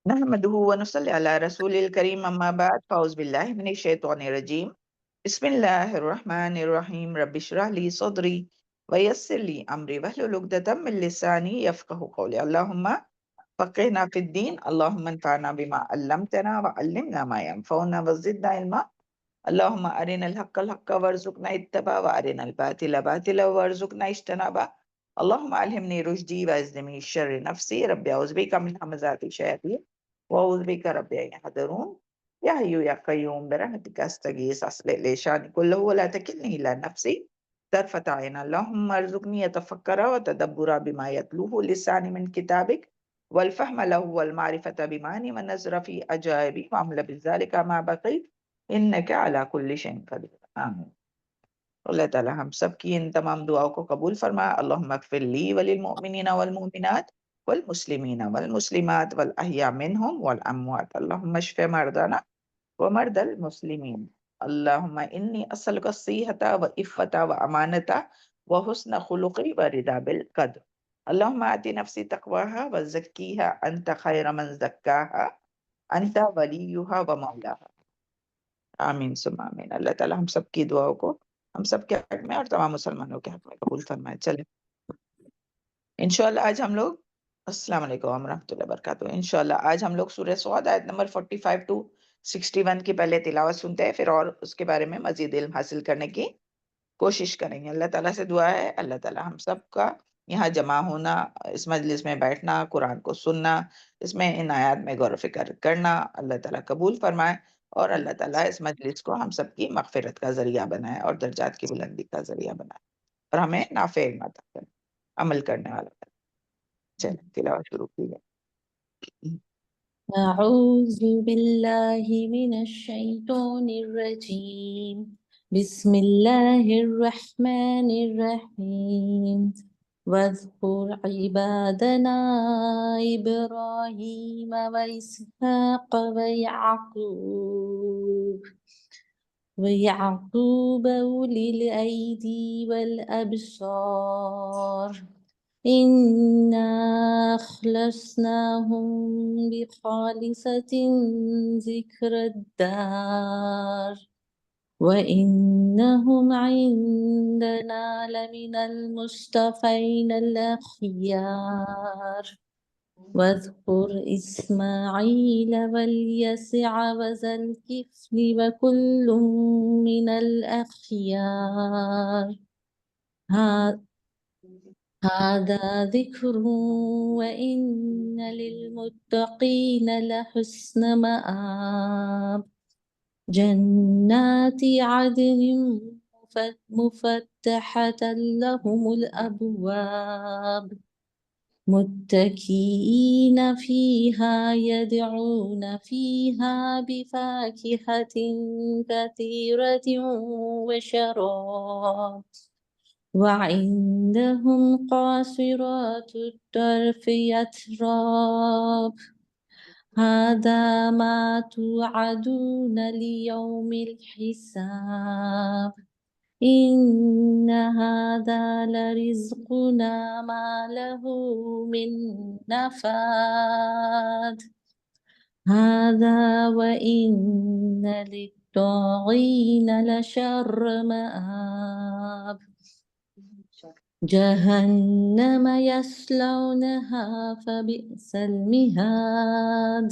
نحمده ونصلي على رسول الكريم أما بعد فأعوذ بالله من الشيطان الرجيم بسم الله الرحمن الرحيم رب اشرح لي صدري ويسر لي أمري واحلل عقدة من لساني يفقهوا قولي اللهم فقهنا في الدين اللهم انفعنا بما علمتنا وعلمنا ما ينفعنا وزدنا علما اللهم أرنا الحق الحق وارزقنا اتباعه وأرنا الباطل باطلا وارزقنا اجتنابه اللهم ألهمني رشدي وأعوذني من شر نفسي ربي أعوذ بك من همزات الشياطين وأعوذ بك ربي أن يحضرون يا حي يا قيوم برحمتك أستغيث أصلح لي شأني كله ولا تكلني إلى نفسي طرفة عين اللهم ارزقني يتفكر وتدبر بما يتلوه لساني من كتابك والفهم له والمعرفة بمعنى والنظر في أجائبي وعمل بذلك ما بقيت انک علی کل شیء قدیر آمین۔ اللہ تعالی ہم سب کی ان تمام دعاؤں کو قبول فرمائے۔ اللہم اغفر لی وللمؤمنین والمؤمنات والمسلمین والمسلمات والاحیاء منہم والاموات اللہم اشف مرضانا ومرضى المسلمین۔ اللہم انی اسألک الصحۃ وعفۃ وامانۃ وحسن خلق ورضا بالقدر۔ اللہم آت نفسی تقواها وزکیها انت خیر من زکاها انت ولیها ومولاها۔ آمین ثم آمین۔ اللہ تعالیٰ ہم سب کی دعاؤں کو ہم سب کے حق میں اور تمام مسلمانوں کے حق میں قبول فرمائے۔ چلیں انشاءاللہ آج ہم لوگ السلام علیکم ورحمۃ اللہ وبرکاتہ۔ انشاءاللہ آج ہم لوگ سورہ صاد آیت نمبر 45 ٹو 61 کی پہلے تلاوت سنتے ہیں، پھر اور اس کے بارے میں مزید علم حاصل کرنے کی کوشش کریں گے۔ اللہ تعالیٰ سے دعا ہے اللہ تعالیٰ ہم سب کا یہاں جمع ہونا، اس مجلس میں بیٹھنا، قرآن کو سننا، اس میں ان آیات میں غور و فکر کرنا اللہ تعالیٰ قبول فرمائے، اور اللہ تعالیٰ اس مجلس کو ہم سب کی مغفرت کا ذریعہ بنائے اور درجات کی بلندی کا ذریعہ بنائے، اور ہمیں نافع علم عطا کرے، عمل کرنے والا کرے۔ چلیں تلاوت شروع کیجیے۔ أعوذ بالله من الشيطان الرجيم بسم الله الرحمن الرحيم واذكر عبادنا إبراهيم وإسحاق ويعقوب أولي الأيدي والأبصار إنا أخلصناهم بخالصة ذكر الدار وإنهم عندنا لمن المصطفين الأخيار واذكر إسماعيل واليسع وذا الكفل وكل من الأخيار هذا ذكر وإن للمتقين لحسن مآب جنات عدن مفتحة لهم الأبواب متكئين فيها يدعون فيها بفاكهة كثيرة وشراب وعندهم قاصرات الطرف يتراب هذا ما توعدون ليوم الحساب إن هذا لرزقنا ما له من نفاد هذا وإن للطاغين لشر مآب جهنم يصلونها فبئس المهاد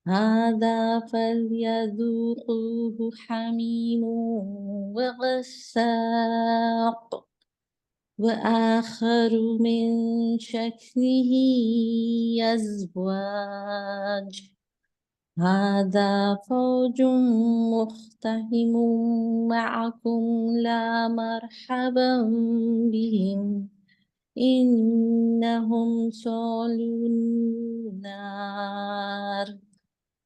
هذا فليذوقوه حميم وغساق وآخر من شكله أزواج هذا فوج مقتحم معكم لا مرحبا بهم إنهم صالوا النار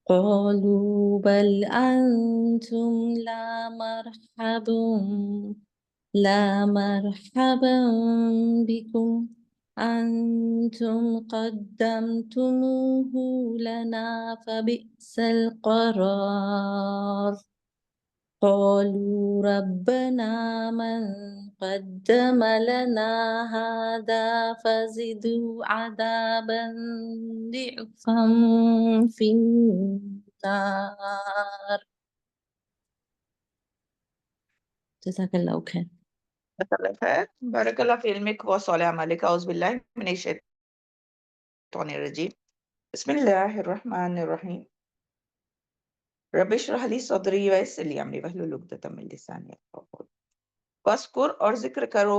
قالوا بل أنتم لا مرحبا بكم أنتم قدمتموه لنا فبئس القرار قالوا ربنا من قدم لنا هذا فزده عذابا ضعفا في النار. جزاك الله خير. الله خير. بارك الله في علمك وصالح عملك. أعوذ بالله من الشيطان الرجيم. بسم الله الرحمن الرحيم. رب اشرح لي صدری ویسر لی امری واحلل عقدۃ من لسانی یفقهوا قولی. واذکر اور ذکر کرو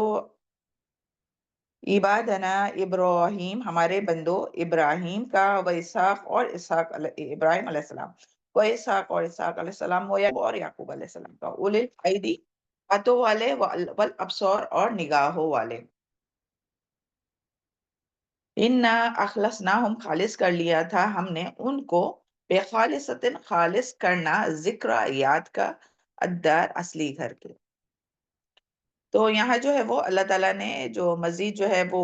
عبادنا ابراہیم ہمارے بندو ابراہیم کا و اسحاق اور اسحاق ابراہیم علیہ السلام و اسحاق اور اسحاق علیہ السلام و یعقوب اور یعقوب علیہ السلام کا اولل ایدی ہاتھوں والے والابصار اور نگاہوں والے. انا اخلصناہم خالص کر لیا تھا ہم نے ان کو بے خالصتن خالص کرنا ذکر یاد کا الدار اصلی گھر کے. تو یہاں جو ہے وہ اللہ تعالیٰ نے جو مزید جو ہے وہ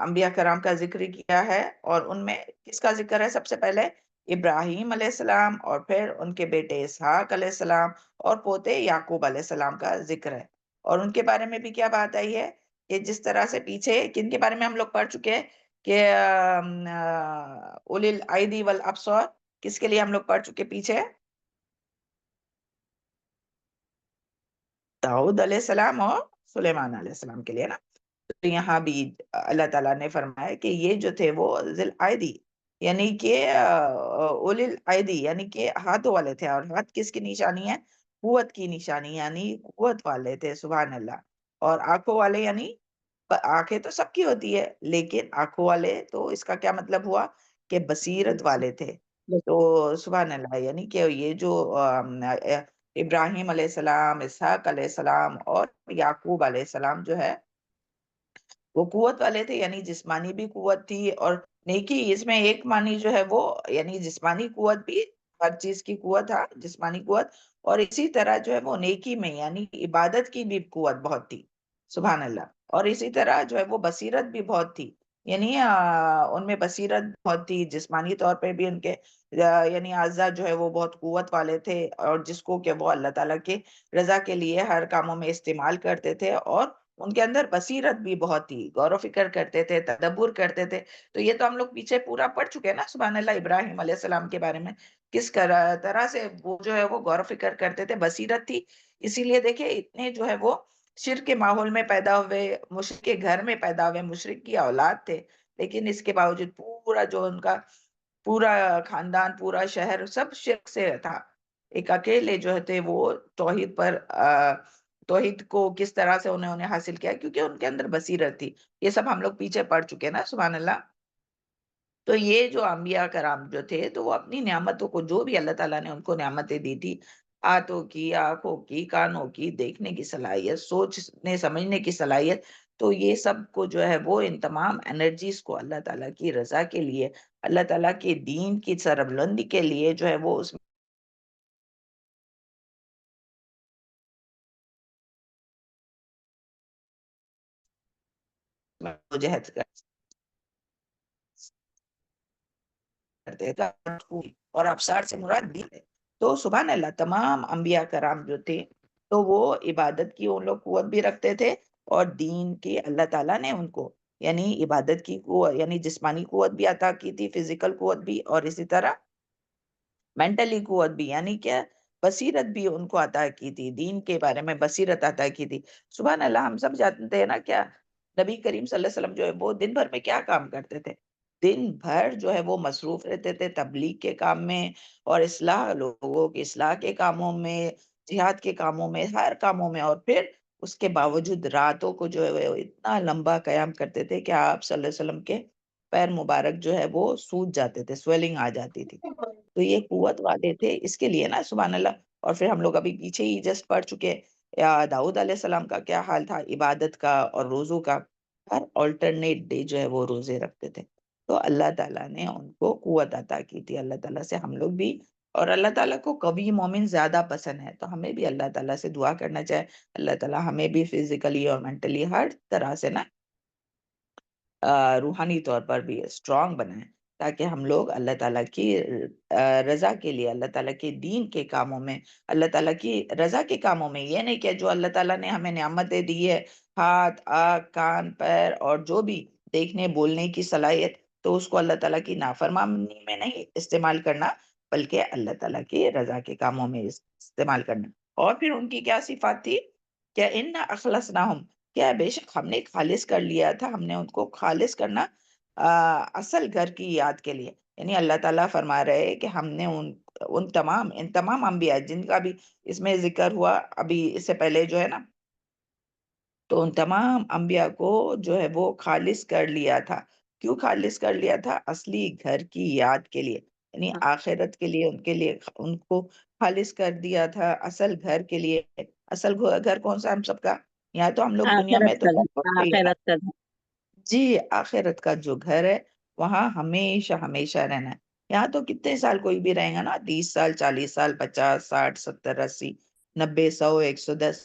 انبیاء کرام کا ذکر کیا ہے، اور ان میں کس کا ذکر ہے؟ سب سے پہلے ابراہیم علیہ السلام، اور پھر ان کے بیٹے اسحاق علیہ السلام اور پوتے یعقوب علیہ السلام کا ذکر ہے. اور ان کے بارے میں بھی کیا بات آئی ہے کہ جس طرح سے پیچھے کن کے بارے میں ہم لوگ پڑھ چکے ہیں کہ اولی الایدی والابصار کس کے لیے ہم لوگ پڑھ چکے پیچھے؟ داؤد علیہ السلام اور سلیمان علیہ السلام کے لیے نا. تو یہاں بھی اللہ تعالیٰ نے فرمایا کہ یہ جو تھے وہ ذی الایدی یعنی کہ اولی الایدی یعنی کہ ہاتھوں والے تھے، اور ہاتھ کس کی نشانی ہے؟ قوت کی نشانی، یعنی قوت والے تھے. سبحان اللہ. اور آنکھوں والے یعنی آنکھیں تو سب کی ہوتی ہے، لیکن آنکھوں والے تو اس کا کیا مطلب ہوا کہ بصیرت والے تھے. تو سبحان اللہ، یعنی کہ یہ جو ابراہیم علیہ السلام، اسحاق علیہ السلام اور یعقوب علیہ السلام جو ہے وہ قوت والے تھے، یعنی جسمانی بھی قوت تھی اور نیکی. اس میں ایک معنی جو ہے وہ یعنی جسمانی قوت بھی، ہر چیز کی قوت ہے جسمانی قوت، اور اسی طرح جو ہے وہ نیکی میں یعنی عبادت کی بھی قوت بہت تھی. سبحان اللہ. اور اسی طرح جو ہے وہ بصیرت بھی بہت تھی، یعنی ان میں بصیرت بہت تھی. جسمانی طور پہ بھی ان کے یعنی اعضاء جو ہے وہ بہت قوت والے تھے، اور جس کو کہ وہ اللہ تعالیٰ کے رضا کے لیے ہر کاموں میں استعمال کرتے تھے. اور ان کے اندر بصیرت بھی بہت تھی، غور و فکر کرتے تھے، تدبر کرتے تھے. تو یہ تو ہم لوگ پیچھے پورا پڑھ چکے ہیں نا. سبحان اللہ. ابراہیم علیہ السلام کے بارے میں کس طرح سے وہ جو ہے وہ غور و فکر کرتے تھے، بصیرت تھی. اسی لیے دیکھیں اتنے جو ہے وہ شرک کے ماحول میں پیدا ہوئے، مشرک کے گھر میں پیدا ہوئے، مشرک کی اولاد تھے، لیکن اس کے باوجود پورا جو ان کا پورا خاندان، پورا شہر سب شرک سے تھا. ایک اکیلے جو تھے وہ توحید پر توحید کو کس طرح سے انہوں نے حاصل کیا، کیونکہ ان کے اندر بصیرت تھی. یہ سب ہم لوگ پیچھے پڑھ چکے ہیں نا. سبحان اللہ. تو یہ جو انبیاء کرام جو تھے تو وہ اپنی نعمتوں کو، جو بھی اللہ تعالیٰ نے ان کو نعمتیں دی تھی، ہاتھوں کی، آنکھوں کی، کانوں کی، دیکھنے کی صلاحیت، سوچنے سمجھنے کی صلاحیت، تو یہ سب کو جو ہے وہ ان تمام انرجیز کو اللہ تعالیٰ کی رضا کے لیے، اللہ تعالیٰ کے دین کی سربلندی کے لیے جو ہے وہ اس میں جہد کرتے تھے. اور ابصار سے مراد دین ہے. تو سبحان اللہ، تمام انبیاء کرام جو تھے تو وہ عبادت کی وہ لوگ قوت بھی رکھتے تھے، اور دین کی اللہ تعالیٰ نے ان کو یعنی عبادت کی قوت یعنی جسمانی قوت بھی عطا کی تھی، فزیکل قوت بھی، اور اسی طرح مینٹلی قوت بھی، یعنی کہ بصیرت بھی ان کو عطا کی تھی، دین کے بارے میں بصیرت عطا کی تھی. سبحان اللہ. ہم سب جانتے ہیں نا کیا نبی کریم صلی اللہ علیہ وسلم جو ہے وہ دن بھر میں کیا کام کرتے تھے؟ دن بھر جو ہے وہ مصروف رہتے تھے تبلیغ کے کام میں، اور اصلاح، لوگوں کی اصلاح کے کاموں میں، جہاد کے کاموں میں، ہر کاموں میں. اور پھر اس کے باوجود راتوں کو جو ہے وہ اتنا لمبا قیام کرتے تھے کہ آپ صلی اللہ علیہ وسلم کے پیر مبارک جو ہے وہ سوج جاتے تھے، سویلنگ آ جاتی تھی. تو یہ قوت والے تھے اس کے لیے نا. سبحان اللہ. اور پھر ہم لوگ ابھی پیچھے ہی جسٹ پڑھ چکے یا داؤد علیہ السلام کا کیا حال تھا عبادت کا اور روزوں کا. ہر آلٹرنیٹ ڈے جو ہے وہ روزے رکھتے تھے. تو اللہ تعالیٰ نے ان کو قوت عطا کی تھی. اللہ تعالیٰ سے ہم لوگ بھی، اور اللہ تعالیٰ کو کبھی مومن زیادہ پسند ہے، تو ہمیں بھی اللہ تعالیٰ سے دعا کرنا چاہے اللہ تعالیٰ ہمیں بھی فزیکلی اور مینٹلی ہر طرح سے نا روحانی طور پر بھی اسٹرانگ بنائے. تاکہ ہم لوگ اللہ تعالیٰ کی رضا کے لیے، اللہ تعالیٰ کے دین کے کاموں میں، اللہ تعالیٰ کی رضا کے کاموں میں، یہ نہیں کہ جو اللہ تعالیٰ نے ہمیں نعمتیں دی ہے، ہاتھ، آنکھ، کان، پیر اور جو بھی دیکھنے بولنے کی صلاحیت، تو اس کو اللہ تعالیٰ کی نافرمانی میں نہیں استعمال کرنا، بلکہ اللہ تعالیٰ کی رضا کے کاموں میں استعمال کرنا۔ اور پھر ان کی کیا صفات تھی؟ کیا ان اخلصناہم، کیا بے شک ہم نے خالص کر لیا تھا، ہم نے ان کو خالص کرنا اصل گھر کی یاد کے لیے، یعنی اللہ تعالیٰ فرما رہے ہیں کہ ہم نے ان تمام انبیاء جن کا بھی اس میں ذکر ہوا ابھی اس سے پہلے جو ہے نا، تو ان تمام انبیاء کو جو ہے وہ خالص کر لیا تھا۔ کیوں خالص کر لیا تھا؟ اصلی گھر کی یاد کے لیے، یعنی آخرت کے لیے ان کو خالص کر دیا تھا، اصل گھر کے لیے۔ اصل گھر کون سا ہم سب کا؟ یہاں تو ہم لوگ دنیا آخرت میں تو کا گھر گھر، ہوتے ہی ہے نا، آخرت کا گھر۔ جی، آخرت کا جو گھر ہے وہاں ہمیشہ ہمیشہ رہنا ہے۔ یہاں تو کتنے سال کوئی بھی رہے گا نا، 30 سال، 40 سال، 50، 60، 70، 80، 90، 100، 110،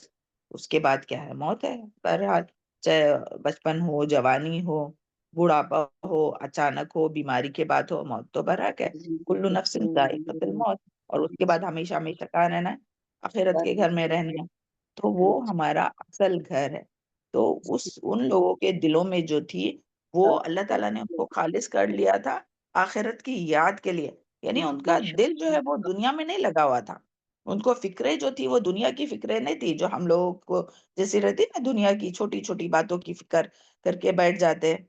اس کے بعد کیا ہے؟ موت ہے۔ بہرحال چاہے بچپن ہو، جوانی ہو، بڑھاپا ہو، اچانک ہو، بیماری کے بعد ہو، موت تو برحق ہے۔ کل نفس ذائقۃ الموت، اور اس کے بعد ہمیشہ ہمیشہ کہاں رہنا ہے؟ آخرت کے گھر میں رہنا ہے۔ تو وہ ہمارا اصل گھر ہے۔ تو ان لوگوں کے دلوں میں جو تھی، وہ اللہ تعالیٰ نے ان کو خالص کر لیا تھا آخرت کی یاد کے لیے، یعنی ان کا دل جو ہے وہ دنیا میں نہیں لگا ہوا تھا۔ ان کو فکریں جو تھی وہ دنیا کی فکریں نہیں تھی، جو ہم لوگوں کو جیسے رہتی نا، دنیا کی چھوٹی چھوٹی باتوں کی فکر کر کے بیٹھ جاتے ہیں۔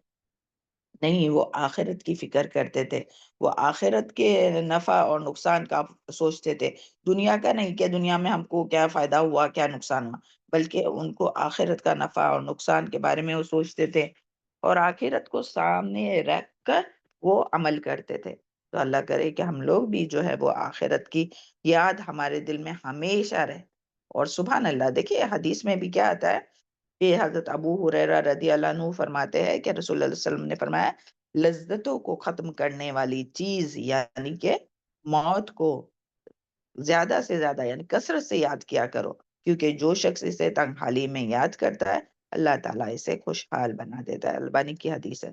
نہیں، وہ آخرت کی فکر کرتے تھے، وہ آخرت کے نفع اور نقصان کا سوچتے تھے، دنیا کا نہیں کہ دنیا میں ہم کو کیا فائدہ ہوا، کیا نقصان ہوا، بلکہ ان کو آخرت کا نفع اور نقصان کے بارے میں وہ سوچتے تھے، اور آخرت کو سامنے رکھ کر وہ عمل کرتے تھے۔ تو اللہ کرے کہ ہم لوگ بھی جو ہے وہ آخرت کی یاد ہمارے دل میں ہمیشہ رہے۔ اور سبحان اللہ، دیکھیے حدیث میں بھی کیا آتا ہے کہ حضرت ابو ہریرہ رضی اللہ عنہ فرماتے ہیں کہ رسول اللہ صلی اللہ علیہ وسلم نے فرمایا، لذتوں کو ختم کرنے والی چیز یعنی کہ موت کو زیادہ سے زیادہ یعنی کثرت سے یاد کیا کرو، کیونکہ جو شخص اسے تنگ میں یاد کرتا ہے، اللہ تعالیٰ اسے خوشحال بنا دیتا ہے۔ البانی کی حدیث ہے۔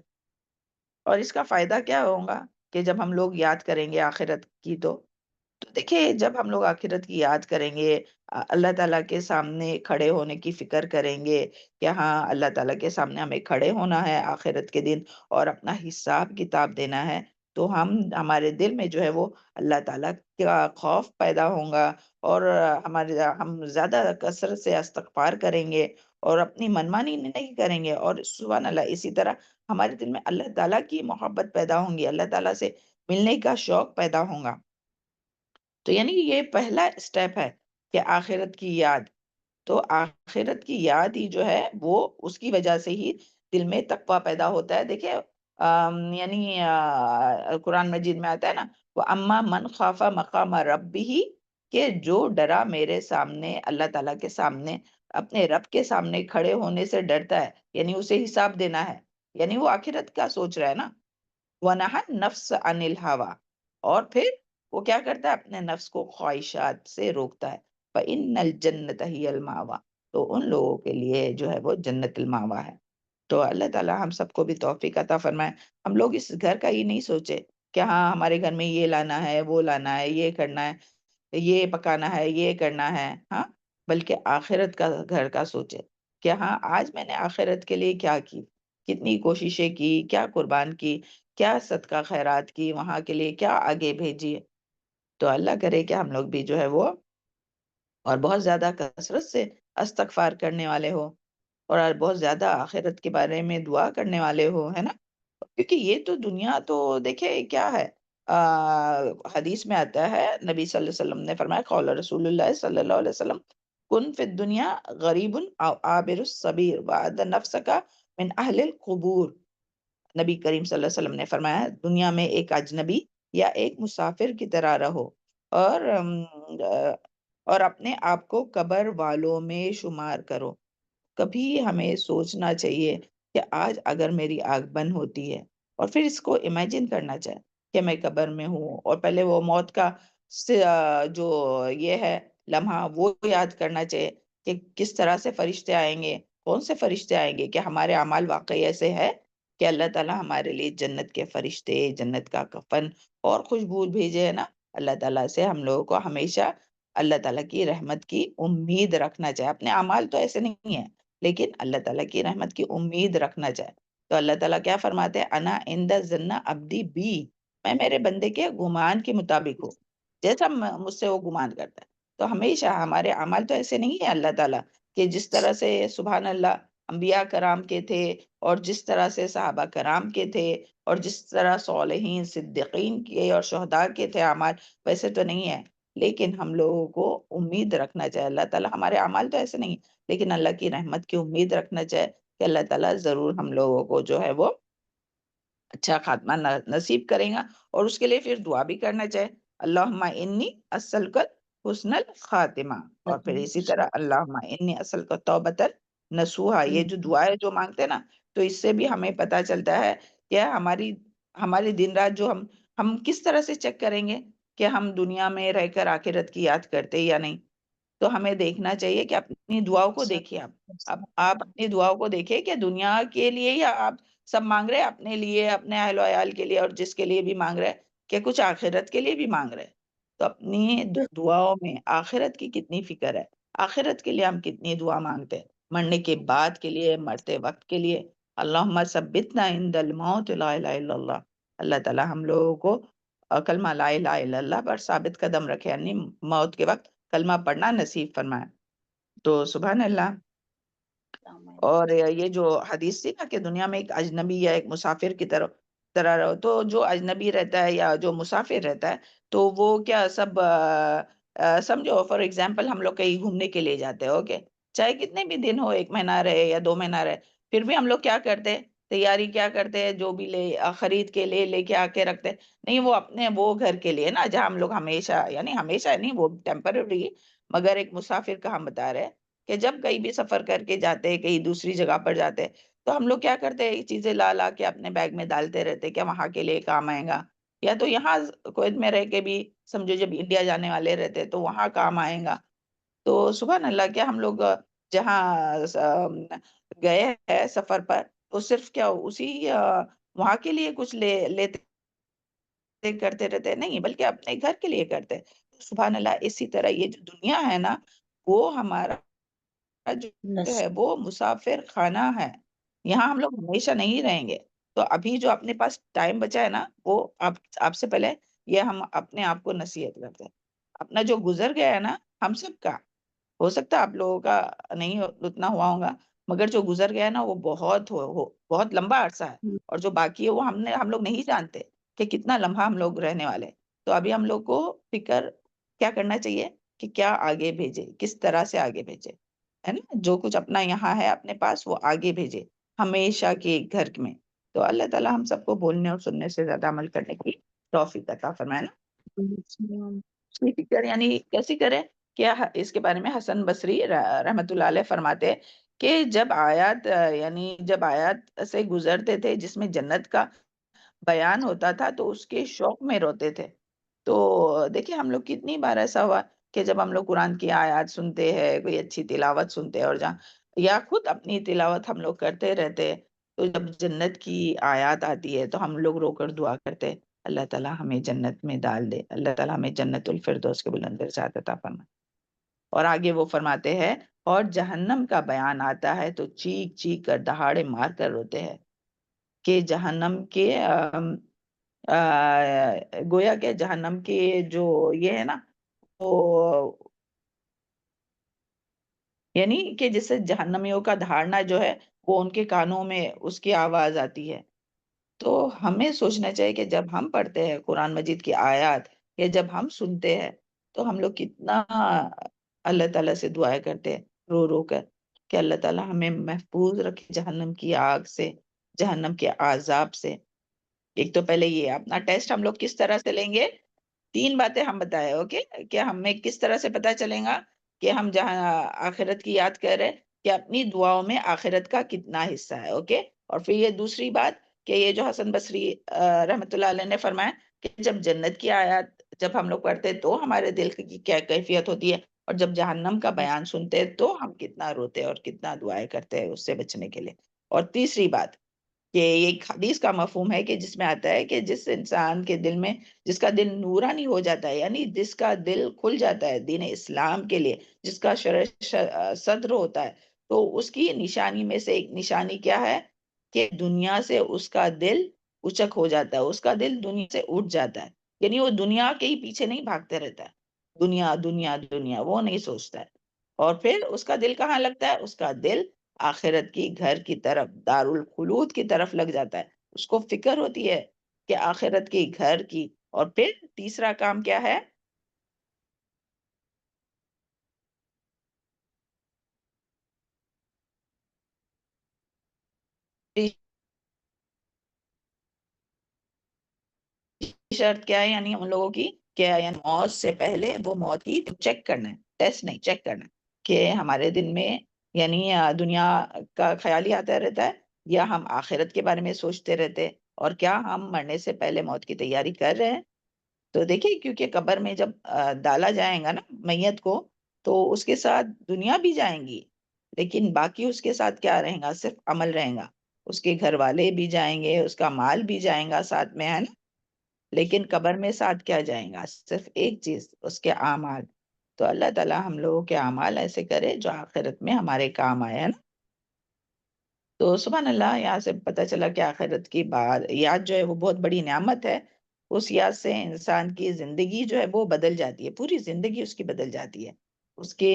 اور اس کا فائدہ کیا ہوگا کہ جب ہم لوگ یاد کریں گے آخرت کی، تو دیکھیے جب ہم لوگ آخرت کی یاد کریں گے، اللہ تعالیٰ کے سامنے کھڑے ہونے کی فکر کریں گے کہ ہاں اللہ تعالیٰ کے سامنے ہمیں کھڑے ہونا ہے آخرت کے دن اور اپنا حساب کتاب دینا ہے، تو ہمارے دل میں جو ہے وہ اللہ تعالیٰ کا خوف پیدا ہوگا، اور ہم زیادہ کثرت سے استغفار کریں گے اور اپنی منمانی نہیں کریں گے، اور سبحان اللہ اسی طرح ہمارے دل میں اللہ تعالیٰ کی محبت پیدا ہوں گی، اللہ تعالیٰ سے ملنے کا شوق پیدا ہوگا۔ تو یعنی یہ پہلا اسٹیپ ہے کہ آخرت کی یاد، تو آخرت کی یاد ہی جو ہے وہ اس کی وجہ سے ہی دل میں تقویٰ پیدا ہوتا ہے۔ دیکھیے یعنی قرآن مجید میں آتا ہے نا، وہ اما من خاف مقام ربہ، کہ جو ڈرا میرے سامنے، اللہ تعالیٰ کے سامنے، اپنے رب کے سامنے کھڑے ہونے سے ڈرتا ہے، یعنی اسے حساب دینا ہے، یعنی وہ آخرت کا سوچ رہا ہے نا۔ وَنَهَا النَّفْسَ عَنِ الْهَوَىٰ، اور پھر وہ کیا کرتا ہے؟ اپنے نفس کو خواہشات سے روکتا ہے۔ فَإِنَّ الْجَنَّةَ هِيَ الْمَأْوَىٰ، تو ان لوگوں کے لیے جو ہے وہ جنت المأویٰ ہے۔ تو اللہ تعالیٰ ہم سب کو بھی توفیق عطا فرمائے۔ ہم لوگ اس گھر کا ہی نہیں سوچے کہ ہاں ہمارے گھر میں یہ لانا ہے، وہ لانا ہے، یہ کرنا ہے، یہ پکانا ہے، یہ کرنا ہے، ہاں، بلکہ آخرت کا گھر کا سوچے کہ ہاں آج میں نے آخرت کے لیے کیا کی، کتنی کوششیں کی، کیا قربان کی، کیا صدقہ خیرات کی، وہاں کے لیے کیا آگے بھیجی ہے۔ تو اللہ کرے کہ ہم لوگ بھی جو ہے وہ اور بہت زیادہ کثرت سے استغفار کرنے والے ہو، اور بہت زیادہ آخرت کے بارے میں دعا کرنے والے ہو، ہے نا؟ کیونکہ یہ تو دنیا تو دیکھے کیا ہے، حدیث میں آتا ہے، نبی صلی اللہ علیہ وسلم نے فرمایا، قول رسول اللہ صلی اللہ علیہ وسلم، کن فی الدنیا غریب او عابر السبیر وعد نفسک من اہل القبور۔ نبی کریم صلی اللہ علیہ وسلم نے فرمایا، دنیا میں ایک اجنبی یا ایک مسافر کی طرح رہو، اور اور اپنے آپ کو قبر والوں میں شمار کرو۔ کبھی ہمیں سوچنا چاہیے کہ آج اگر میری آنکھ بند ہوتی ہے، اور پھر اس کو امیجن کرنا چاہے کہ میں قبر میں ہوں، اور پہلے وہ موت کا جو یہ ہے لمحہ وہ یاد کرنا چاہیے کہ کس طرح سے فرشتے آئیں گے، کون سے فرشتے آئیں گے، کہ ہمارے اعمال واقعی ایسے ہے کہ اللہ تعالیٰ ہمارے لیے جنت کے فرشتے، جنت کا کفن اور خوشبو بھیجے، ہے نا۔ اللہ تعالیٰ سے ہم لوگوں کو ہمیشہ اللہ تعالیٰ کی رحمت کی امید رکھنا چاہے۔ اپنے اعمال تو ایسے نہیں ہیں، لیکن اللہ تعالیٰ کی رحمت کی امید رکھنا چاہے۔ تو اللہ تعالیٰ کیا فرماتے ہیں؟ انا عند ظن عبدی بی، میں میرے بندے کے گمان کے مطابق ہوں، جیسا مجھ سے وہ گمان کرتا ہے۔ تو ہمیشہ ہمارے اعمال تو ایسے نہیں ہیں اللہ تعالیٰ کہ جس طرح سے سبحان اللہ انبیاء کرام کے تھے، اور جس طرح سے صحابہ کرام کے تھے، اور جس طرح صالحین صدیقین کے اور شہداء کے تھے اعمال، ویسے تو نہیں ہے۔ لیکن ہم لوگوں کو امید رکھنا چاہیے اللہ تعالیٰ، ہمارے اعمال تو ایسے نہیں، لیکن اللہ کی رحمت کی امید رکھنا چاہیے کہ اللہ تعالیٰ ضرور ہم لوگوں کو جو ہے وہ اچھا خاتمہ نصیب کرے گا، اور اس کے لیے پھر دعا بھی کرنا چاہے، اللہم انی اسألک حسن الخاتمہ، اور پھر اسی طرح اللہم انی اسألک توبۃ نصوحا، یہ جو دعا ہے جو مانگتے ہیں نا، تو اس سے بھی ہمیں پتہ چلتا ہے کہ ہماری دن رات جو ہم کس طرح سے چیک کریں گے کہ ہم دنیا میں رہ کر آخرت کی یاد کرتے یا نہیں۔ تو ہمیں دیکھنا چاہیے کہ اپنی دعاؤں کو دیکھیے، آپ اپنی دعاؤں کو دیکھیے کہ دنیا کے لیے یا آپ سب مانگ رہے ہیں، اپنے لیے، اپنے اہل و عیال کے لیے، اور جس کے لیے بھی مانگ رہے ہیں، کہ کچھ آخرت کے لیے بھی مانگ رہے ہیں۔ تو اپنی دعاؤں میں آخرت کی کتنی فکر ہے، آخرت کے لیے ہم کتنی دعا مانگتے ہیں، مرنے کے بعد کے لیے، مرتے وقت کے لیے۔ اللہم ثبتنا عند الموت لا الہ الا اللہ، اللہ تعالیٰ ہم لوگوں کو کلمہ لا الہ الا اللہ پر ثابت قدم رکھے، یعنی موت کے وقت کلمہ پڑھنا نصیب فرمائے۔ تو سبحان اللہ۔ اور یہ جو حدیث تھی نا کہ دنیا میں ایک اجنبی یا ایک مسافر کی طرح رہو، تو جو اجنبی رہتا ہے یا جو مسافر رہتا ہے، تو وہ کیا سب سمجھو فار ایگزامپل ہم لوگ کہیں گھومنے کے لیے جاتے ہیں، اوکے، چاہے کتنے بھی دن ہو، 1 مہینہ رہے یا 2 مہینہ رہے، پھر بھی ہم لوگ کیا کرتے ہیں؟ تیاری کیا کرتے ہیں؟ جو بھی خرید کے لے کے آ کے رکھتے ہیں، نہیں وہ اپنے وہ گھر کے لیے نا، جہاں ہم لوگ ہمیشہ، یعنی ہمیشہ نہیں، وہ ٹیمپرری، مگر ایک مسافر کا ہم بتا رہے ہیں کہ جب کہیں بھی سفر کر کے جاتے ہیں، کہیں دوسری جگہ پر جاتے ہیں، تو ہم لوگ کیا کرتے ہیں؟ یہ چیزیں لا کے اپنے بیگ میں ڈالتے رہتے کہ وہاں کے لیے کام آئے گا، یا تو یہاں کویت میں رہ کے بھی سمجھو جب انڈیا جانے والے رہتے تو وہاں کام آئے گا۔ تو سبحان اللہ، کیا ہم لوگ جہاں گئے ہیں سفر پر، تو صرف کیا اسی وہاں کے لیے کچھ لیتے کرتے رہتے ہیں؟ نہیں، بلکہ اپنے گھر کے لیے کرتے ہیں۔ سبحان اللہ، اسی طرح یہ جو دنیا ہے نا، وہ ہمارا جو نس ہے وہ مسافر خانہ ہے، یہاں ہم لوگ ہمیشہ نہیں رہیں گے۔ تو ابھی جو اپنے پاس ٹائم بچا ہے نا، وہ آپ سے پہلے یہ ہم اپنے آپ کو نصیحت کرتے ہیں۔ اپنا جو گزر گیا ہے نا، ہم سب کا، ہو سکتا ہے آپ لوگوں کا نہیں اتنا ہوا ہوگا، مگر جو گزر گیا ہے نا وہ بہت لمبا عرصہ ہے، اور جو باقی ہے وہ ہم لوگ نہیں جانتے کہ کتنا لمحہ ہم لوگ رہنے والے ہیں۔ تو ابھی ہم لوگ کو فکر کیا کرنا چاہیے کہ کیا آگے بھیجے، کس طرح سے آگے بھیجے، ہے نا؟ جو کچھ اپنا یہاں ہے اپنے پاس وہ آگے بھیجے، ہمیشہ کے گھر میں۔ تو اللہ تعالیٰ ہم سب کو بولنے اور سننے سے زیادہ عمل کرنے کی توفیق عطا فرمائے نا۔ اس کی فکر یعنی کیسی کرے؟ کیا اس کے بارے میں حسن بصری رحمت اللہ علیہ فرماتے ہیں کہ جب آیات سے گزرتے تھے جس میں جنت کا بیان ہوتا تھا تو اس کے شوق میں روتے تھے۔ تو دیکھیں ہم لوگ کتنی بار ایسا ہوا کہ جب ہم لوگ قرآن کی آیات سنتے ہیں، کوئی اچھی تلاوت سنتے ہیں، اور جہاں یا خود اپنی تلاوت ہم لوگ کرتے رہتے ہیں، تو جب جنت کی آیات آتی ہے تو ہم لوگ رو کر دعا کرتے ہیں، اللہ تعالیٰ ہمیں جنت میں ڈال دے، اللہ تعالیٰ ہمیں جنت الفردوس کے بلند درجات عطا فرمائے۔ اور آگے وہ فرماتے ہیں، اور جہنم کا بیان آتا ہے تو چیخ چیخ کر دہاڑے مار کر روتے ہیں کہ جہنم کے گویا کہ جہنم کے جو یہ ہے نا، وہ یعنی کہ جسے جہنمیوں کا دھاڑنا جو ہے وہ ان کے کانوں میں اس کی آواز آتی ہے۔ تو ہمیں سوچنا چاہیے کہ جب ہم پڑھتے ہیں قرآن مجید کی آیات، یا جب ہم سنتے ہیں، تو ہم لوگ کتنا اللہ تعالیٰ سے دعائیں کرتے ہیں رو رو کر کہ اللہ تعالیٰ ہمیں محفوظ رکھے جہنم کی آگ سے، جہنم کے عذاب سے۔ ایک تو پہلے یہ اپنا ٹیسٹ ہم لوگ کس طرح سے لیں گے، 3 باتیں ہم بتائے، اوکے، کہ ہمیں کس طرح سے پتا چلے گا کہ ہم جہاں آخرت کی یاد کر رہے ہیں، کہ اپنی دعاؤں میں آخرت کا کتنا حصہ ہے، اوکے۔ اور پھر یہ دوسری بات کہ یہ جو حسن بصری رحمت اللہ علیہ نے فرمایا کہ جب جنت کی آیات جب ہم لوگ پڑھتے ہیں تو ہمارے دل کی کیا کیفیت ہوتی ہے، اور جب جہنم کا بیان سنتے ہیں تو ہم کتنا روتے ہیں اور کتنا دعائیں کرتے ہیں اس سے بچنے کے لیے۔ اور تیسری بات کہ ایک حدیث کا مفہوم ہے کہ جس میں آتا ہے کہ جس انسان کے دل میں، جس کا دل نورانی ہو جاتا ہے، یعنی جس کا دل کھل جاتا ہے دین اسلام کے لیے، جس کا صدر ہوتا ہے، تو اس کی نشانی میں سے ایک نشانی کیا ہے کہ دنیا سے اس کا دل اچک ہو جاتا ہے، اس کا دل دنیا سے اٹھ جاتا ہے، یعنی وہ دنیا کے ہی پیچھے نہیں بھاگتے رہتا ہے، دنیا دنیا دنیا وہ نہیں سوچتا ہے، اور پھر اس کا دل کہاں لگتا ہے؟ اس کا دل آخرت کی گھر کی طرف، دار الخلود کی طرف لگ جاتا ہے، اس کو فکر ہوتی ہے کہ آخرت کی گھر کی۔ اور پھر تیسرا کام کیا ہے؟ شرط کیا ہے یعنی ان لوگوں کی کیا؟ یعنی موت سے پہلے وہ موت کی چیک کرنا ہے، ٹیسٹ نہیں، چیک کرنا ہے کہ ہمارے دل میں یعنی دنیا کا خیال ہی آتا رہتا ہے یا ہم آخرت کے بارے میں سوچتے رہتے، اور کیا ہم مرنے سے پہلے موت کی تیاری کر رہے ہیں۔ تو دیکھیے کیونکہ قبر میں جب ڈالا جائے گا نا میت کو، تو اس کے ساتھ دنیا بھی جائیں گی، لیکن باقی اس کے ساتھ کیا رہیں گا؟ صرف عمل رہیں گا، اس کے گھر والے بھی جائیں گے، اس کا مال بھی جائیں گا ساتھ میں، ہے نا؟ لیکن قبر میں ساتھ کیا جائیں گا؟ صرف ایک چیز، اس کے اعمال۔ تو اللہ تعالیٰ ہم لوگوں کے اعمال ایسے کرے جو آخرت میں ہمارے کام آئے، ہے نا؟ تو سبحان اللہ، یہاں سے پتہ چلا کہ آخرت کی بات یاد جو ہے وہ بہت بڑی نعمت ہے، اس یاد سے انسان کی زندگی جو ہے وہ بدل جاتی ہے، پوری زندگی اس کی بدل جاتی ہے، اس کے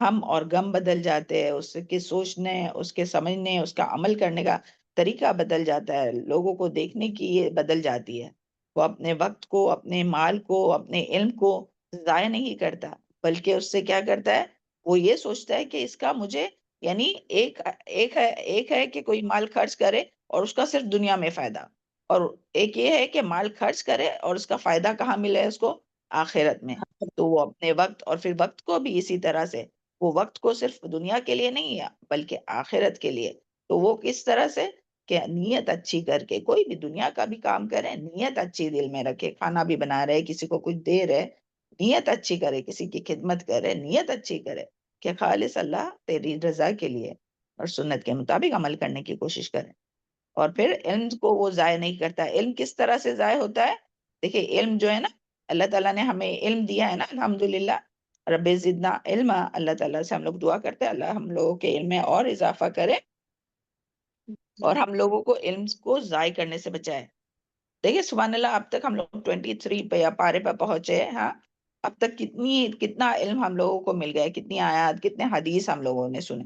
ہم اور غم بدل جاتے ہیں، اس کے سوچنے، اس کے سمجھنے، اس کا عمل کرنے کا طریقہ بدل جاتا ہے، لوگوں کو دیکھنے کی یہ بدل جاتی ہے، وہ اپنے وقت کو، اپنے مال کو، اپنے علم کو ضائع نہیں کرتا، بلکہ اس سے کیا کرتا ہے؟ وہ یہ سوچتا ہے کہ اس کا مجھے یعنی ایک ہے کہ کوئی مال خرچ کرے اور اس کا صرف دنیا میں فائدہ، اور ایک یہ ہے کہ مال خرچ کرے اور اس کا فائدہ کہاں ملے اس کو؟ آخرت میں۔ تو وہ اپنے وقت، اور پھر وقت کو بھی اسی طرح سے، وہ وقت کو صرف دنیا کے لیے نہیں ہے بلکہ آخرت کے لیے۔ تو وہ کس طرح سے؟ کہ نیت اچھی کر کے، کوئی بھی دنیا کا بھی کام کرے، نیت اچھی دل میں رکھے، کھانا بھی بنا رہے، کسی کو کچھ دے رہے، نیت اچھی کرے، کسی کی خدمت کرے، نیت اچھی کرے کہ خالص اللہ تیری رضا کے لیے اور سنت کے مطابق عمل کرنے کی کوشش کریں۔ اور پھر علم کو وہ ضائع نہیں کرتا۔ علم کس طرح سے ضائع ہوتا ہے؟ دیکھیں علم جو ہے نا، اللہ تعالیٰ نے ہمیں علم دیا ہے نا، الحمدللہ، رب زدنا علما، اللہ تعالیٰ سے ہم لوگ دعا کرتے ہیں اللہ ہم لوگوں کے علم میں اور اضافہ کرے اور ہم لوگوں کو علم کو ضائع کرنے سے بچائے۔ دیکھیے سبحان اللہ، اب تک ہم لوگ 23 پہ یا پارے پہ پہنچے، ہاں، اب تک کتنا علم ہم لوگوں کو مل گیا، کتنی آیات، کتنے حدیث ہم لوگوں نے سنے۔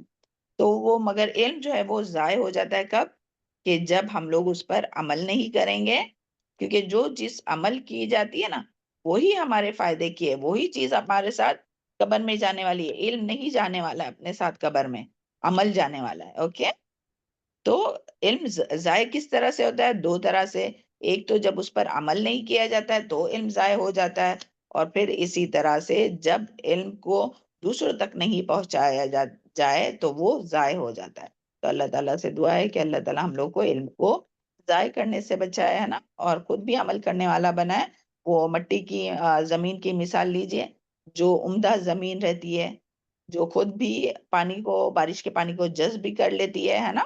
تو وہ مگر علم جو ہے وہ ضائع ہو جاتا ہے کب؟ کہ جب ہم لوگ اس پر عمل نہیں کریں گے، کیونکہ جو چیز عمل کی جاتی ہے نا، وہی ہمارے فائدے کی ہے، وہی چیز ہمارے ساتھ قبر میں جانے والی ہے۔ علم نہیں جانے والا ہے اپنے ساتھ قبر میں، عمل جانے والا ہے۔ اوکے، تو علم ضائع کس طرح سے ہوتا ہے؟ دو طرح سے، ایک تو جب اس پر عمل نہیں کیا جاتا ہے تو علم ضائع ہو جاتا ہے، اور پھر اسی طرح سے جب علم کو دوسروں تک نہیں پہنچایا جائے تو وہ ضائع ہو جاتا ہے۔ تو اللہ تعالیٰ سے دعا ہے کہ اللہ تعالیٰ ہم لوگ کو علم کو ضائع کرنے سے بچائے، ہے نا، اور خود بھی عمل کرنے والا بنائے۔ وہ مٹی کی زمین کی مثال لیجئے، جو عمدہ زمین رہتی ہے، جو خود بھی پانی کو، بارش کے پانی کو جذب بھی کر لیتی ہے نا،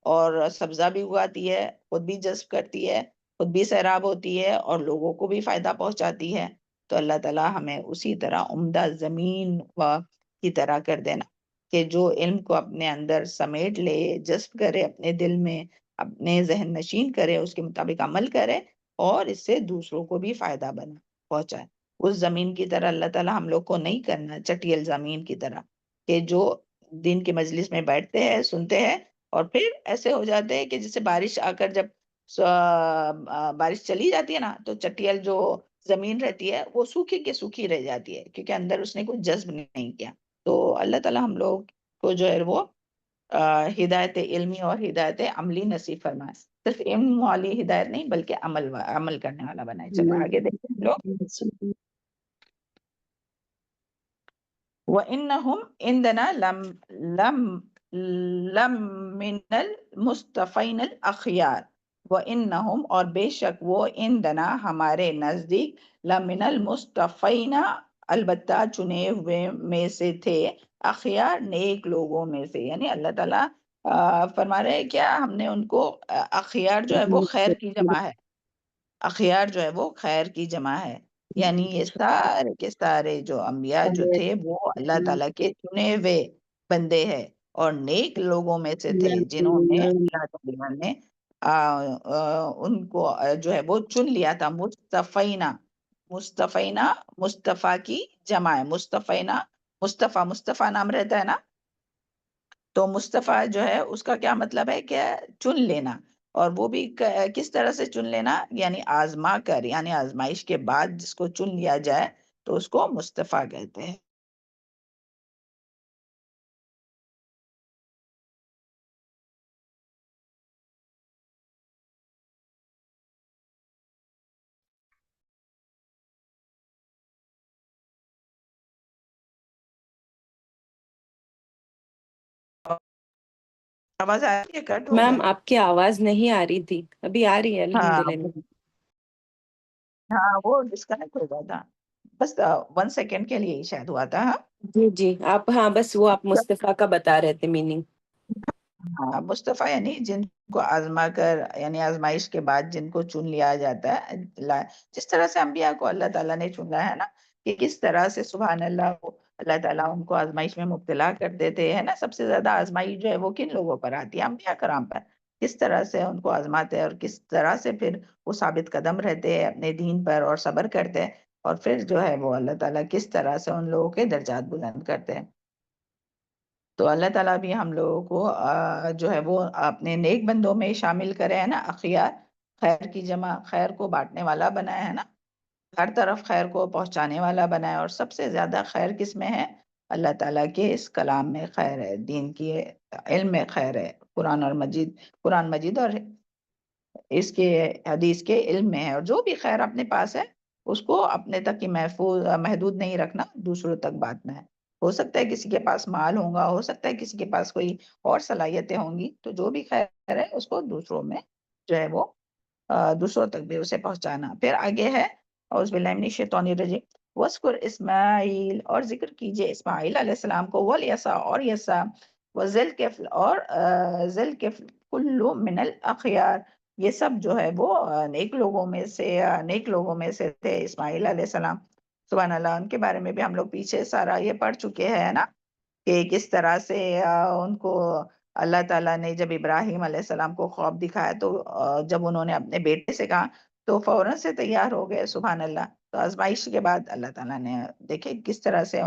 اور سبزہ بھی اگاتی ہے، خود بھی جذب کرتی ہے، خود بھی سیراب ہوتی ہے اور لوگوں کو بھی فائدہ پہنچاتی ہے۔ تو اللہ تعالیٰ ہمیں اسی طرح عمدہ زمین کی طرح کر دینا کہ جو علم کو اپنے اندر سمیٹ لے، جذب کرے اپنے دل میں، اپنے ذہن نشین کرے، اس کے مطابق عمل کرے اور اس سے دوسروں کو بھی فائدہ پہنچائے۔ اس زمین کی طرح اللہ تعالیٰ ہم لوگ کو نہیں کرنا، چٹیل زمین کی طرح، کہ جو دین کے مجلس میں بیٹھتے ہیں، سنتے ہیں، اور پھر ایسے ہو جاتے ہیں کہ جیسے بارش آ کر جب بارش چلی جاتی ہے نا، تو چٹیل جو زمین رہتی ہے وہ سوکھی کے سوکھی رہ جاتی ہے، کیونکہ اندر اس نے کوئی جذب نہیں کیا۔ تو اللہ تعالیٰ ہم لوگ کو جو ہے وہ ہدایت علمی اور ہدایت عملی نصیب فرمائے، صرف علم والی ہدایت نہیں بلکہ عمل کرنے والا بنائے۔ چلو آگے دیکھیں ہم لوگ۔ وَإِنَّهُمْ عِنْدَنَا لَمِنَ الْمُصْطَفَيْنَ الْأَخْيَارِ، وَإِنَّهُمْ اور بے شک وہ عندنا ہمارے نزدیک، لَمِنَ الْمُصْطَفَيْنَ البتہ چنے ہوئے میں سے تھے، اخیار نیک لوگوں میں سے، یعنی اللہ تعالیٰ فرما رہے ہیں کیا ہم نے ان کو اخیار جو ہے وہ خیر کی جمع ہے، اخیار جو ہے وہ خیر کی جمع ہے، یعنی یہ سارے کے سارے جو انبیاء جو تھے وہ اللہ تعالیٰ کے چنے ہوئے بندے ہیں اور نیک لوگوں میں سے تھے جنہوں نے اللہ تعالیٰ نے ان کو جو ہے وہ چن لیا تھا، مصطفینا، مصطفینا مصطفیٰ کی جمع ہے، مصطفینا، مصطفیٰ نام رہتا ہے نا، تو مصطفیٰ جو ہے اس کا کیا مطلب ہے کہ چن لینا، اور وہ بھی کس طرح سے چن لینا، یعنی آزما کر، یعنی آزمائش کے بعد جس کو چن لیا جائے تو اس کو مصطفیٰ کہتے ہیں۔ آواز آ رہی ہے؟ کٹ ہو گیا؟ میم آپ کی آواز نہیں آ رہی تھی، ابھی آ رہی ہے ہاں الحمدللہ۔ ہاں وہ ڈسکنیکٹ ہو گیا تھا، بس 1 سیکنڈ کے لیے ہی شاید ہوا تھا۔ ہاں جی جی آپ، ہاں بس وہ آپ مصطفیٰ کا بتا رہے تھے میننگ۔ ہاں مصطفیٰ یعنی جن کو آزما کر، یعنی آزمائش کے بعد جن کو چن لیا جاتا ہے، جس طرح سے انبیاء کو اللہ تعالیٰ نے چنا ہے نا، کہ کس طرح سے سبحان اللہ اللہ تعالیٰ ان کو آزمائش میں مبتلا کر دیتے ہیں نا، سب سے زیادہ آزمائش جو ہے وہ کن لوگوں پر آتی ہے؟ انبیاء کرام پر، کس طرح سے ان کو آزماتے ہیں اور کس طرح سے پھر وہ ثابت قدم رہتے ہیں اپنے دین پر اور صبر کرتے ہیں، اور پھر جو ہے وہ اللہ تعالیٰ کس طرح سے ان لوگوں کے درجات بلند کرتے ہیں۔ تو اللہ تعالیٰ بھی ہم لوگوں کو جو ہے وہ اپنے نیک بندوں میں شامل کرے، ہے نا، اخیار، خیر کی جمع، خیر کو بانٹنے والا بنایا ہے نا، ہر طرف خیر کو پہنچانے والا بنایا، اور سب سے زیادہ خیر کس میں ہے؟ اللہ تعالیٰ کے اس کلام میں خیر ہے، دین کی علم میں خیر ہے، قرآن مجید اور اس کے حدیث کے علم میں ہے، اور جو بھی خیر اپنے پاس ہے اس کو اپنے تک ہی محدود نہیں رکھنا، دوسروں تک بانٹنا ہے۔ ہو سکتا ہے کسی کے پاس مال ہوگا، ہو سکتا ہے کسی کے پاس کوئی اور صلاحیتیں ہوں گی، تو جو بھی خیر ہے اس کو دوسروں میں جو ہے وہ دوسروں تک بھی اسے پہنچانا۔ پھر آگے ہے اعوذ باللہ من الشیطان الرجیم وَاذْكُرْ اسماعیل، اور ذکر کیجئے اسماعیل علیہ السلام کو، وَالْيَسَعَ، اور یسع، وَذِلْكِفْلِ، اور ذِلْكِفْلِ، كُلُّ مِنَ الْأَخْيَارِ، یہ سب جو ہے وہ نیک لوگوں میں سے تھے اسماعیل علیہ السلام۔ سبحان اللہ، ان کے بارے میں بھی ہم لوگ پیچھے سارا یہ پڑھ چکے ہیں نا، کہ کس طرح سے ان کو اللہ تعالیٰ نے جب ابراہیم علیہ السلام کو خواب دکھایا تو جب انہوں نے اپنے بیٹے سے کہا تو فوراً سے تیار ہو گئے، سبحان اللہ۔ تو آزمائش کے بعد اللہ تعالیٰ نے دیکھے کس طرح سے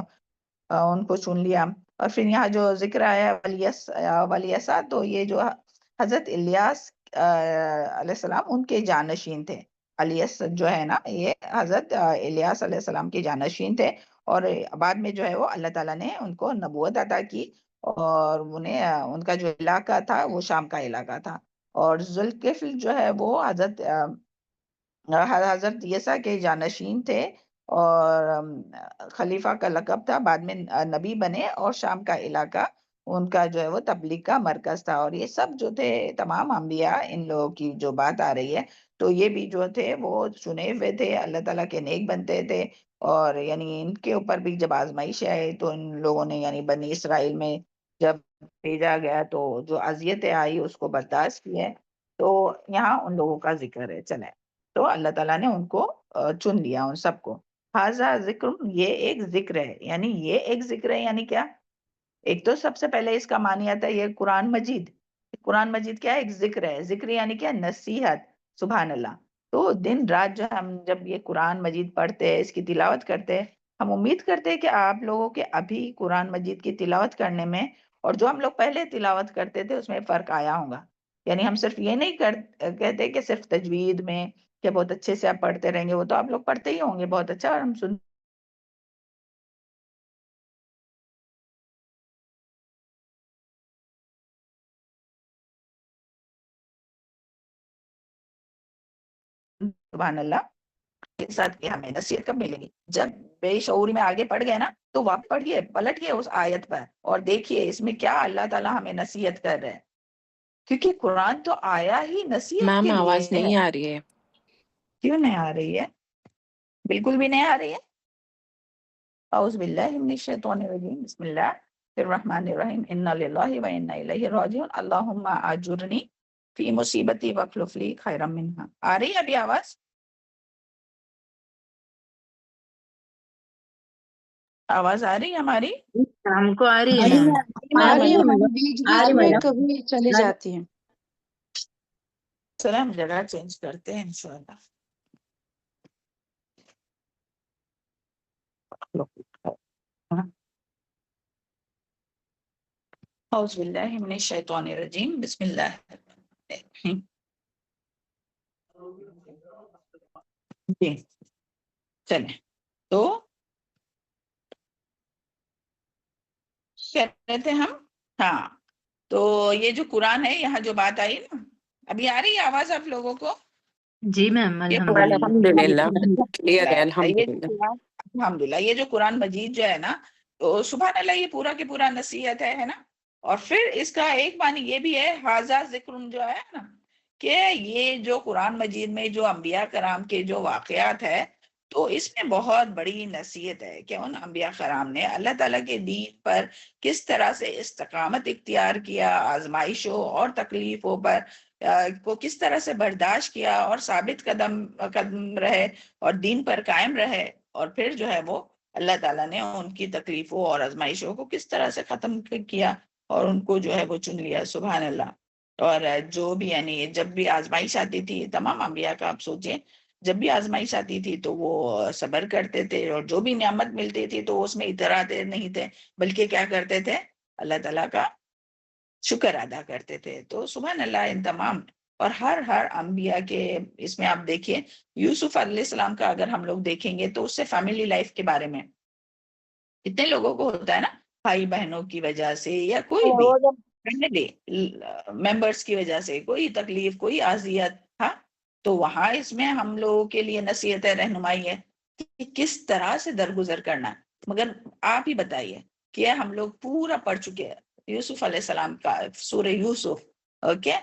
ان کو چن لیا۔ اور پھر یہاں جو ذکر آیا ولیسا، تو یہ جو حضرت الیاس علیہ السلام ان کے جانشین تھے، الیاس جو ہے نا یہ حضرت الیاس علیہ السلام کے جانشین تھے، اور بعد میں جو ہے وہ اللہ تعالیٰ نے ان کو نبوت عطا کی، اور انہیں ان کا جو علاقہ تھا وہ شام کا علاقہ تھا، اور ذوالکفل جو ہے وہ حضرت یسع کے جانشین تھے، اور خلیفہ کا لقب تھا، بعد میں نبی بنے، اور شام کا علاقہ ان کا جو ہے وہ تبلیغ کا مرکز تھا۔ اور یہ سب جو تھے تمام انبیاء، ان لوگوں کی جو بات آ رہی ہے تو یہ بھی جو تھے وہ چنے ہوئے تھے، اللہ تعالیٰ کے نیک بنتے تھے، اور یعنی ان کے اوپر بھی جب آزمائش آئی تو ان لوگوں نے، یعنی بنی اسرائیل میں جب بھیجا گیا تو جو اذیتیں آئی اس کو برداشت کیے، تو یہاں ان لوگوں کا ذکر ہے۔ چلے، تو اللہ تعالیٰ نے ان کو چن لیا، ان سب کو۔ حاضہ ذکر، یہ ایک ذکر ہے، یعنی یہ ایک ذکر ہے، یعنی کیا؟ ایک تو سب سے پہلے اس کا معنی آتا ہے یہ قرآن مجید، قرآن مجید کیا ہے؟ ایک ذکر ہے، ذکر یعنی کیا؟ نصیحت، سبحان اللہ۔ تو دن رات جو ہم جب یہ قرآن مجید پڑھتے ہیں، اس کی تلاوت کرتے ہیں، ہم امید کرتے ہیں کہ آپ لوگوں کے ابھی قرآن مجید کی تلاوت کرنے میں اور جو ہم لوگ پہلے تلاوت کرتے تھے اس میں فرق آیا ہوگا۔ یعنی ہم صرف یہ نہیں کہتے کہ صرف تجوید میں کہ بہت اچھے سے آپ پڑھتے رہیں گے، وہ تو آپ لوگ پڑھتے ہی ہوں گے بہت اچھا، اور ہم سن سبحان اللہ کے ساتھ کہ ہمیں نصیحت کب ملے گی؟ جب بے شعوری میں آگے پڑھ گئے نا، تو واپس پڑھیے، پلٹ گئے اس آیت پر اور دیکھیے اس میں کیا اللہ تعالیٰ ہمیں نصیحت کر رہے ہیں، کیونکہ قرآن تو آیا ہی نصیحت میم کے لیے آواز ہے۔ نہیں آ رہی ہے۔ کیوں نہیں آ رہی ہے؟ بالکل بھی نہیں آ رہی ہے؟ اعوذ باللہ من الشیطان الرجیم، بسم اللہ الرحمن الرحیم انا للہ و انا الیہ راجعون اللہم اجرنی فی مصیبتی واخلف لی خیرا منہا. آ رہی ہے ابھی آواز؟ آواز آ رہی ہے ہماری؟ ہم کو آ رہی ہے آ رہی میم. ہے آ رہی ہے میڈم، میم، بیچ آ بیچ رہی میں میڈم، کبھی چلی آ رہی۔ جاتی ہے. چلیں ہم جگہ چینج کرتے ہیں انشاءاللہ. اعوذ باللہ من الشیطان الرجیم بسم اللہ الرحمن الرحیم. جی چلیں تو کہہ رہے تھے ہم. ہاں تو یہ جو قرآن ہے یہاں جو بات آئی نا، ابھی آ رہی ہے آواز آپ لوگوں کو؟ جی میم یہ الحمدللہ. الحمدللہ کلیئر ہے یہ جو الحمدللہ. قرآن الحمدللہ یہ جو قرآن مجید جو ہے نا، تو سبحان اللہ یہ پورا کے پورا نصیحت ہے نا. اور پھر اس کا ایک معنی یہ بھی ہے حاذا ذکر جو ہے نا، کہ یہ جو قرآن مجید میں جو انبیاء کرام کے جو واقعات ہے تو اس میں بہت بڑی نصیحت ہے کہ ان انبیاء کرام نے اللہ تعالیٰ کے دین پر کس طرح سے استقامت اختیار کیا، آزمائشوں اور تکلیفوں پر کو کس طرح سے برداشت کیا اور ثابت قدم رہے اور دین پر قائم رہے. اور پھر جو ہے وہ اللہ تعالیٰ نے ان کی تکلیفوں اور آزمائشوں کو کس طرح سے ختم کیا اور ان کو جو ہے وہ چن لیا. سبحان اللہ. اور جو بھی یعنی جب بھی آزمائش آتی تھی تمام انبیاء کا آپ سوچیں، جب بھی آزمائش آتی تھی تو وہ صبر کرتے تھے، اور جو بھی نعمت ملتی تھی تو اس میں اتراتے نہیں تھے بلکہ کیا کرتے تھے، اللہ تعالیٰ کا شکر ادا کرتے تھے. تو سبحان اللہ ان تمام. اور ہر انبیاء کے اس میں آپ دیکھیے یوسف علیہ السلام کا اگر ہم لوگ دیکھیں گے تو اس سے فیملی لائف کے بارے میں کتنے لوگوں کو ہوتا ہے نا، بھائی بہنوں کی وجہ سے یا کوئی بھی فیملی ممبرس کی وجہ سے کوئی تکلیف کوئی اذیت. ہاں تو وہاں اس میں ہم لوگوں کے لیے نصیحت ہے، رہنمائی ہے کہ کس طرح سے درگزر کرنا ہے. مگر آپ ہی بتائیے کہ ہم لوگ پورا پڑھ چکے ہیں یوسف علیہ السلام کا سورہ یوسف. اوکے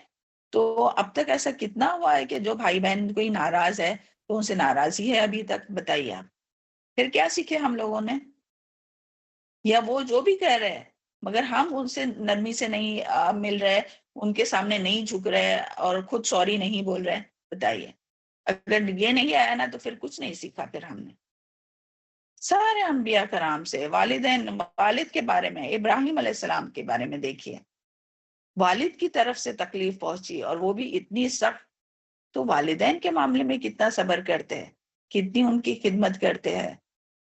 تو اب تک ایسا کتنا ہوا ہے کہ جو بھائی بہن کوئی ناراض ہے تو ان سے ناراضی ہے ابھی تک؟ بتائیے آپ. پھر کیا سیکھے ہم لوگوں نے؟ یا وہ جو بھی کہہ رہے ہیں مگر ہم ان سے نرمی سے نہیں مل رہے، ان کے سامنے نہیں جھک رہے اور خود سوری نہیں بول رہے. بتائیے اگر یہ نہیں آیا نا تو پھر کچھ نہیں سیکھا. پھر ہم نے سارے انبیاء کرام سے والد کے بارے میں، ابراہیم علیہ السلام کے بارے میں دیکھیے، والد کی طرف سے تکلیف پہنچی اور وہ بھی اتنی سخت، تو والدین کے معاملے میں کتنا صبر کرتے ہیں، کتنی ان کی خدمت کرتے ہیں،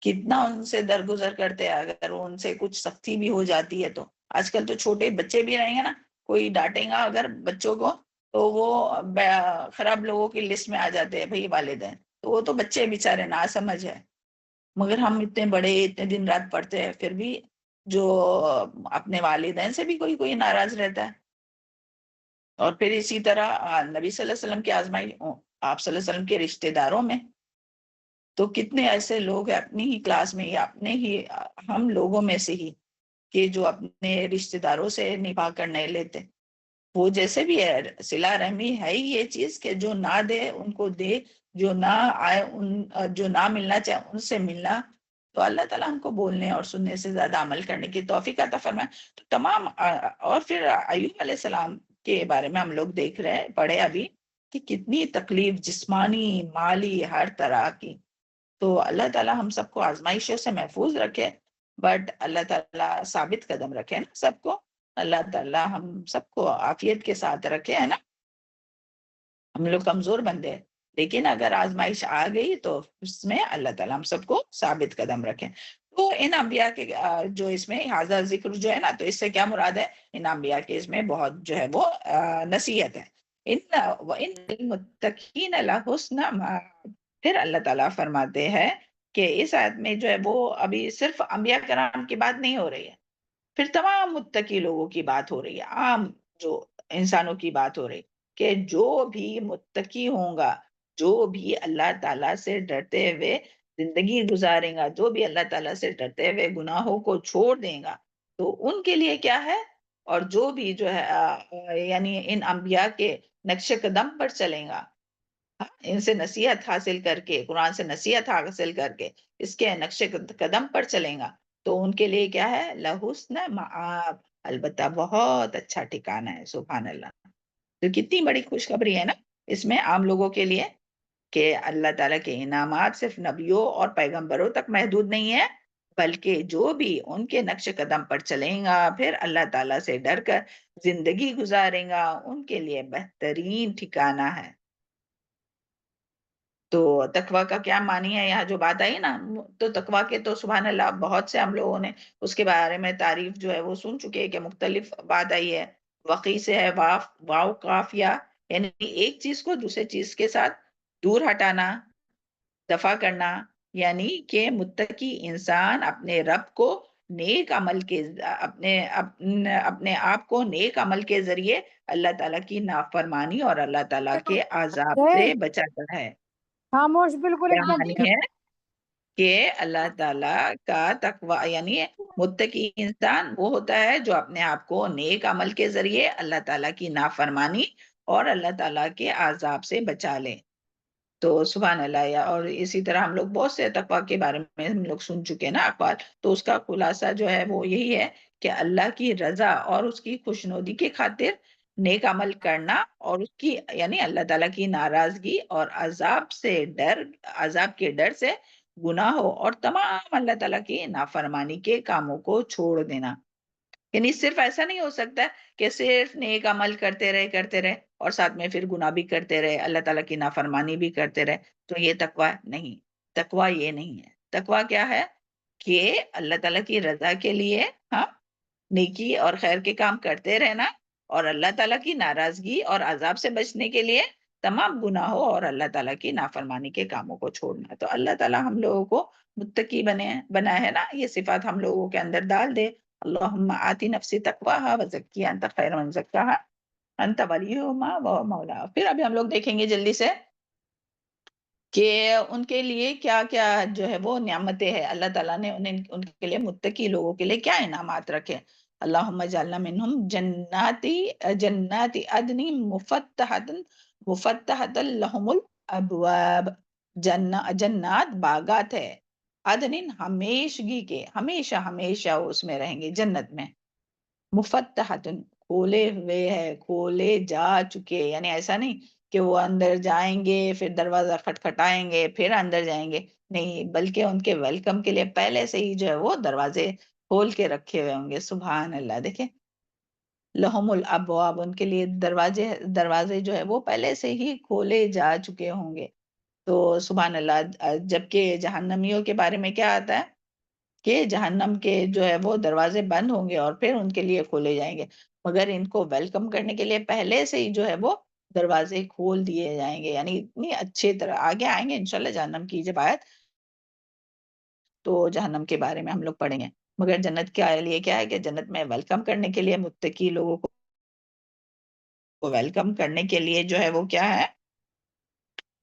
کتنا ان سے درگزر کرتے ہیں. اگر ان سے کچھ سختی بھی ہو جاتی ہے تو آج کل تو چھوٹے بچے بھی رہیں گے نا، کوئی ڈانٹے گا اگر بچوں کو تو وہ خراب لوگوں کی لسٹ میں آ جاتے ہیں بھئی والدین. تو وہ تو بچے بیچارے ناسمجھ ہے. مگر ہم اتنے بڑے اتنے دن رات پڑھتے ہیں پھر بھی جو اپنے والدین سے بھی کوئی ناراض رہتا ہے. اور پھر اسی طرح نبی صلی اللہ علیہ وسلم کی آزمائی آپ صلی اللہ علیہ وسلم کے رشتہ داروں میں تو کتنے ایسے لوگ ہیں اپنی ہی کلاس میں یا اپنے ہی ہم لوگوں میں سے ہی کہ جو اپنے رشتہ داروں سے نبھا کر نہیں لیتے. وہ جیسے بھی ہے صلہ رحمی ہے ہی یہ چیز کہ جو نہ دے ان کو دے، جو نہ آئے جو نہ ملنا چاہے ان سے ملنا. تو اللہ تعالیٰ ہم کو بولنے اور سننے سے زیادہ عمل کرنے کی توفیق عطا فرمائے. تو تمام اور پھر ایوب علیہ السلام کے بارے میں ہم لوگ دیکھ رہے ہیں، پڑھے ابھی کہ کتنی تکلیف جسمانی مالی ہر طرح کی. تو اللہ تعالیٰ ہم سب کو آزمائشوں سے محفوظ رکھے، بٹ اللہ تعالیٰ ثابت قدم رکھے نا سب کو. اللہ تعالیٰ ہم سب کو عافیت کے ساتھ رکھے ہے نا. ہم لوگ کمزور بندے ہیں لیکن اگر آزمائش آ گئی تو اس میں اللہ تعالیٰ ہم سب کو ثابت قدم رکھیں. تو ان انبیاء کے جو اس میں حاضر ذکر جو ہے نا، تو اس سے کیا مراد ہے، ان انبیاء کے اس میں بہت جو ہے وہ نصیحت ہے. وَإِنَّ لِلْمُتَّقِينَ لَحُسْنَ مَآبٍ. پھر اللہ تعالیٰ فرماتے ہیں کہ اس آیت میں جو ہے وہ ابھی صرف انبیاء کرام کی بات نہیں ہو رہی ہے، پھر تمام متقی لوگوں کی بات ہو رہی ہے، عام جو انسانوں کی بات ہو رہی ہے کہ جو بھی متقی ہوں گا، جو بھی اللہ تعالیٰ سے ڈرتے ہوئے زندگی گزارے گا، جو بھی اللہ تعالیٰ سے ڈرتے ہوئے گناہوں کو چھوڑ دے گا، تو ان کے لیے کیا ہے. اور جو بھی جو ہے یعنی ان انبیاء کے نقش قدم پر چلیں گا، ان سے نصیحت حاصل کر کے، قرآن سے نصیحت حاصل کر کے اس کے نقش قدم پر چلیں گا، تو ان کے لیے کیا ہے؟ لحسن مآب، البتہ بہت اچھا ٹھکانہ ہے۔ سبحان اللہ، تو کتنی بڑی خوشخبری ہے نا اس میں عام لوگوں کے لیے، کہ اللہ تعالیٰ کے انعامات صرف نبیوں اور پیغمبروں تک محدود نہیں ہے، بلکہ جو بھی ان کے نقش قدم پر چلیں گا، پھر اللہ تعالیٰ سے ڈر کر زندگی گزاریں گا، ان کے لیے بہترین ٹھکانہ ہے۔ تو تقوی کا کیا معنی ہے؟ یہاں جو بات آئی نا، تو تقوی کے تو سبحان اللہ بہت سے ہم لوگوں نے اس کے بارے میں تعریف جو ہے وہ سن چکے ہیں، کہ مختلف بات آئی ہے۔ وقی سے ہے واو قافیہ، یعنی ایک چیز کو دوسرے چیز کے ساتھ دور ہٹانا، دفع کرنا، یعنی کہ متقی انسان اپنے رب کو نیک عمل کے اپنے آپ کو نیک عمل کے ذریعے اللہ تعالیٰ کی نافرمانی اور اللہ تعالیٰ کے عذاب سے بچاتا ہے۔ خاموش بالکل کیا ایک دم۔ معنی ہے؟ کہ اللہ تعالیٰ کا تقوی یعنی متقی انسان وہ ہوتا ہے جو اپنے آپ کو نیک عمل کے ذریعے اللہ تعالیٰ کی نافرمانی اور اللہ تعالیٰ کے عذاب سے بچا لے۔ تو سبحان اللہ، اور اسی طرح ہم لوگ بہت سے تقوی کے بارے میں ہم لوگ سن چکے ہیں نا اقوال، تو اس کا خلاصہ جو ہے وہ یہی ہے کہ اللہ کی رضا اور اس کی خوشنودی کی خاطر نیک عمل کرنا، اور اس کی یعنی اللہ تعالیٰ کی ناراضگی اور عذاب کے ڈر سے گناہوں اور تمام اللہ تعالیٰ کی نافرمانی کے کاموں کو چھوڑ دینا۔ یعنی صرف ایسا نہیں ہو سکتا کہ صرف نیک عمل کرتے رہے اور ساتھ میں پھر گناہ بھی کرتے رہے، اللہ تعالیٰ کی نافرمانی بھی کرتے رہے، تو یہ تقوی نہیں۔ تقوی یہ نہیں ہے۔ تقوی کیا ہے؟ کہ اللہ تعالیٰ کی رضا کے لیے نیکی اور خیر کے کام کرتے رہنا، اور اللہ تعالیٰ کی ناراضگی اور عذاب سے بچنے کے لیے تمام گناہوں اور اللہ تعالیٰ کی نافرمانی کے کاموں کو چھوڑنا۔ تو اللہ تعالیٰ ہم لوگوں کو متقی بنا ہے نا، یہ صفات ہم لوگوں کے اندر ڈال دے۔ اللہم آتی نفسی تقواہا وزکیہا انت خیر من زکاہا انت ولیہما و مولاہا۔ پھر ابھی ہم لوگ دیکھیں گے جلدی سے کہ ان کے لیے کیا کیا جو ہے وہ نعمتیں ہیں، اللہ تعالیٰ نے ان کے لیے متقی لوگوں کے لیے کیا انعامات رکھے۔ اللہم اجعلنا منہم جنات عدن مفتحۃ لہم الابواب، جنات باغات ہے، عدن ہمیشگی کے، ہمیشہ ہمیشہ اس میں رہیں گے جنت میں، مفتحۃ کھولے ہوئے ہے، کھولے جا چکے، یعنی ایسا نہیں کہ وہ اندر جائیں گے پھر دروازہ کھٹکھٹائیں گے پھر اندر جائیں گے، نہیں، بلکہ ان کے ویلکم کے لیے پہلے سے ہی جو ہے وہ دروازے کھول کے رکھے ہوئے ہوں گے۔ سبحان اللہ، دیکھیں لہم الابواب، ان کے لیے دروازے جو ہے وہ پہلے سے ہی کھولے جا چکے ہوں گے۔ تو سبحان اللہ، جبکہ جہنمیوں کے بارے میں کیا آتا ہے کہ جہنم کے جو ہے وہ دروازے بند ہوں گے اور پھر ان کے لیے کھولے جائیں گے، مگر ان کو ویلکم کرنے کے لیے پہلے سے ہی جو ہے وہ دروازے کھول دیے جائیں گے، یعنی اتنی اچھی طرح آگے آئیں گے انشاءاللہ جہنم کی جب آیت، تو جہنم کے بارے میں ہم لوگ پڑھیں گے۔ مگر جنت کے لیے کیا ہے کہ جنت میں ویلکم کرنے کے لیے متقی لوگوں کو ویلکم کرنے کے لیے جو ہے وہ کیا ہے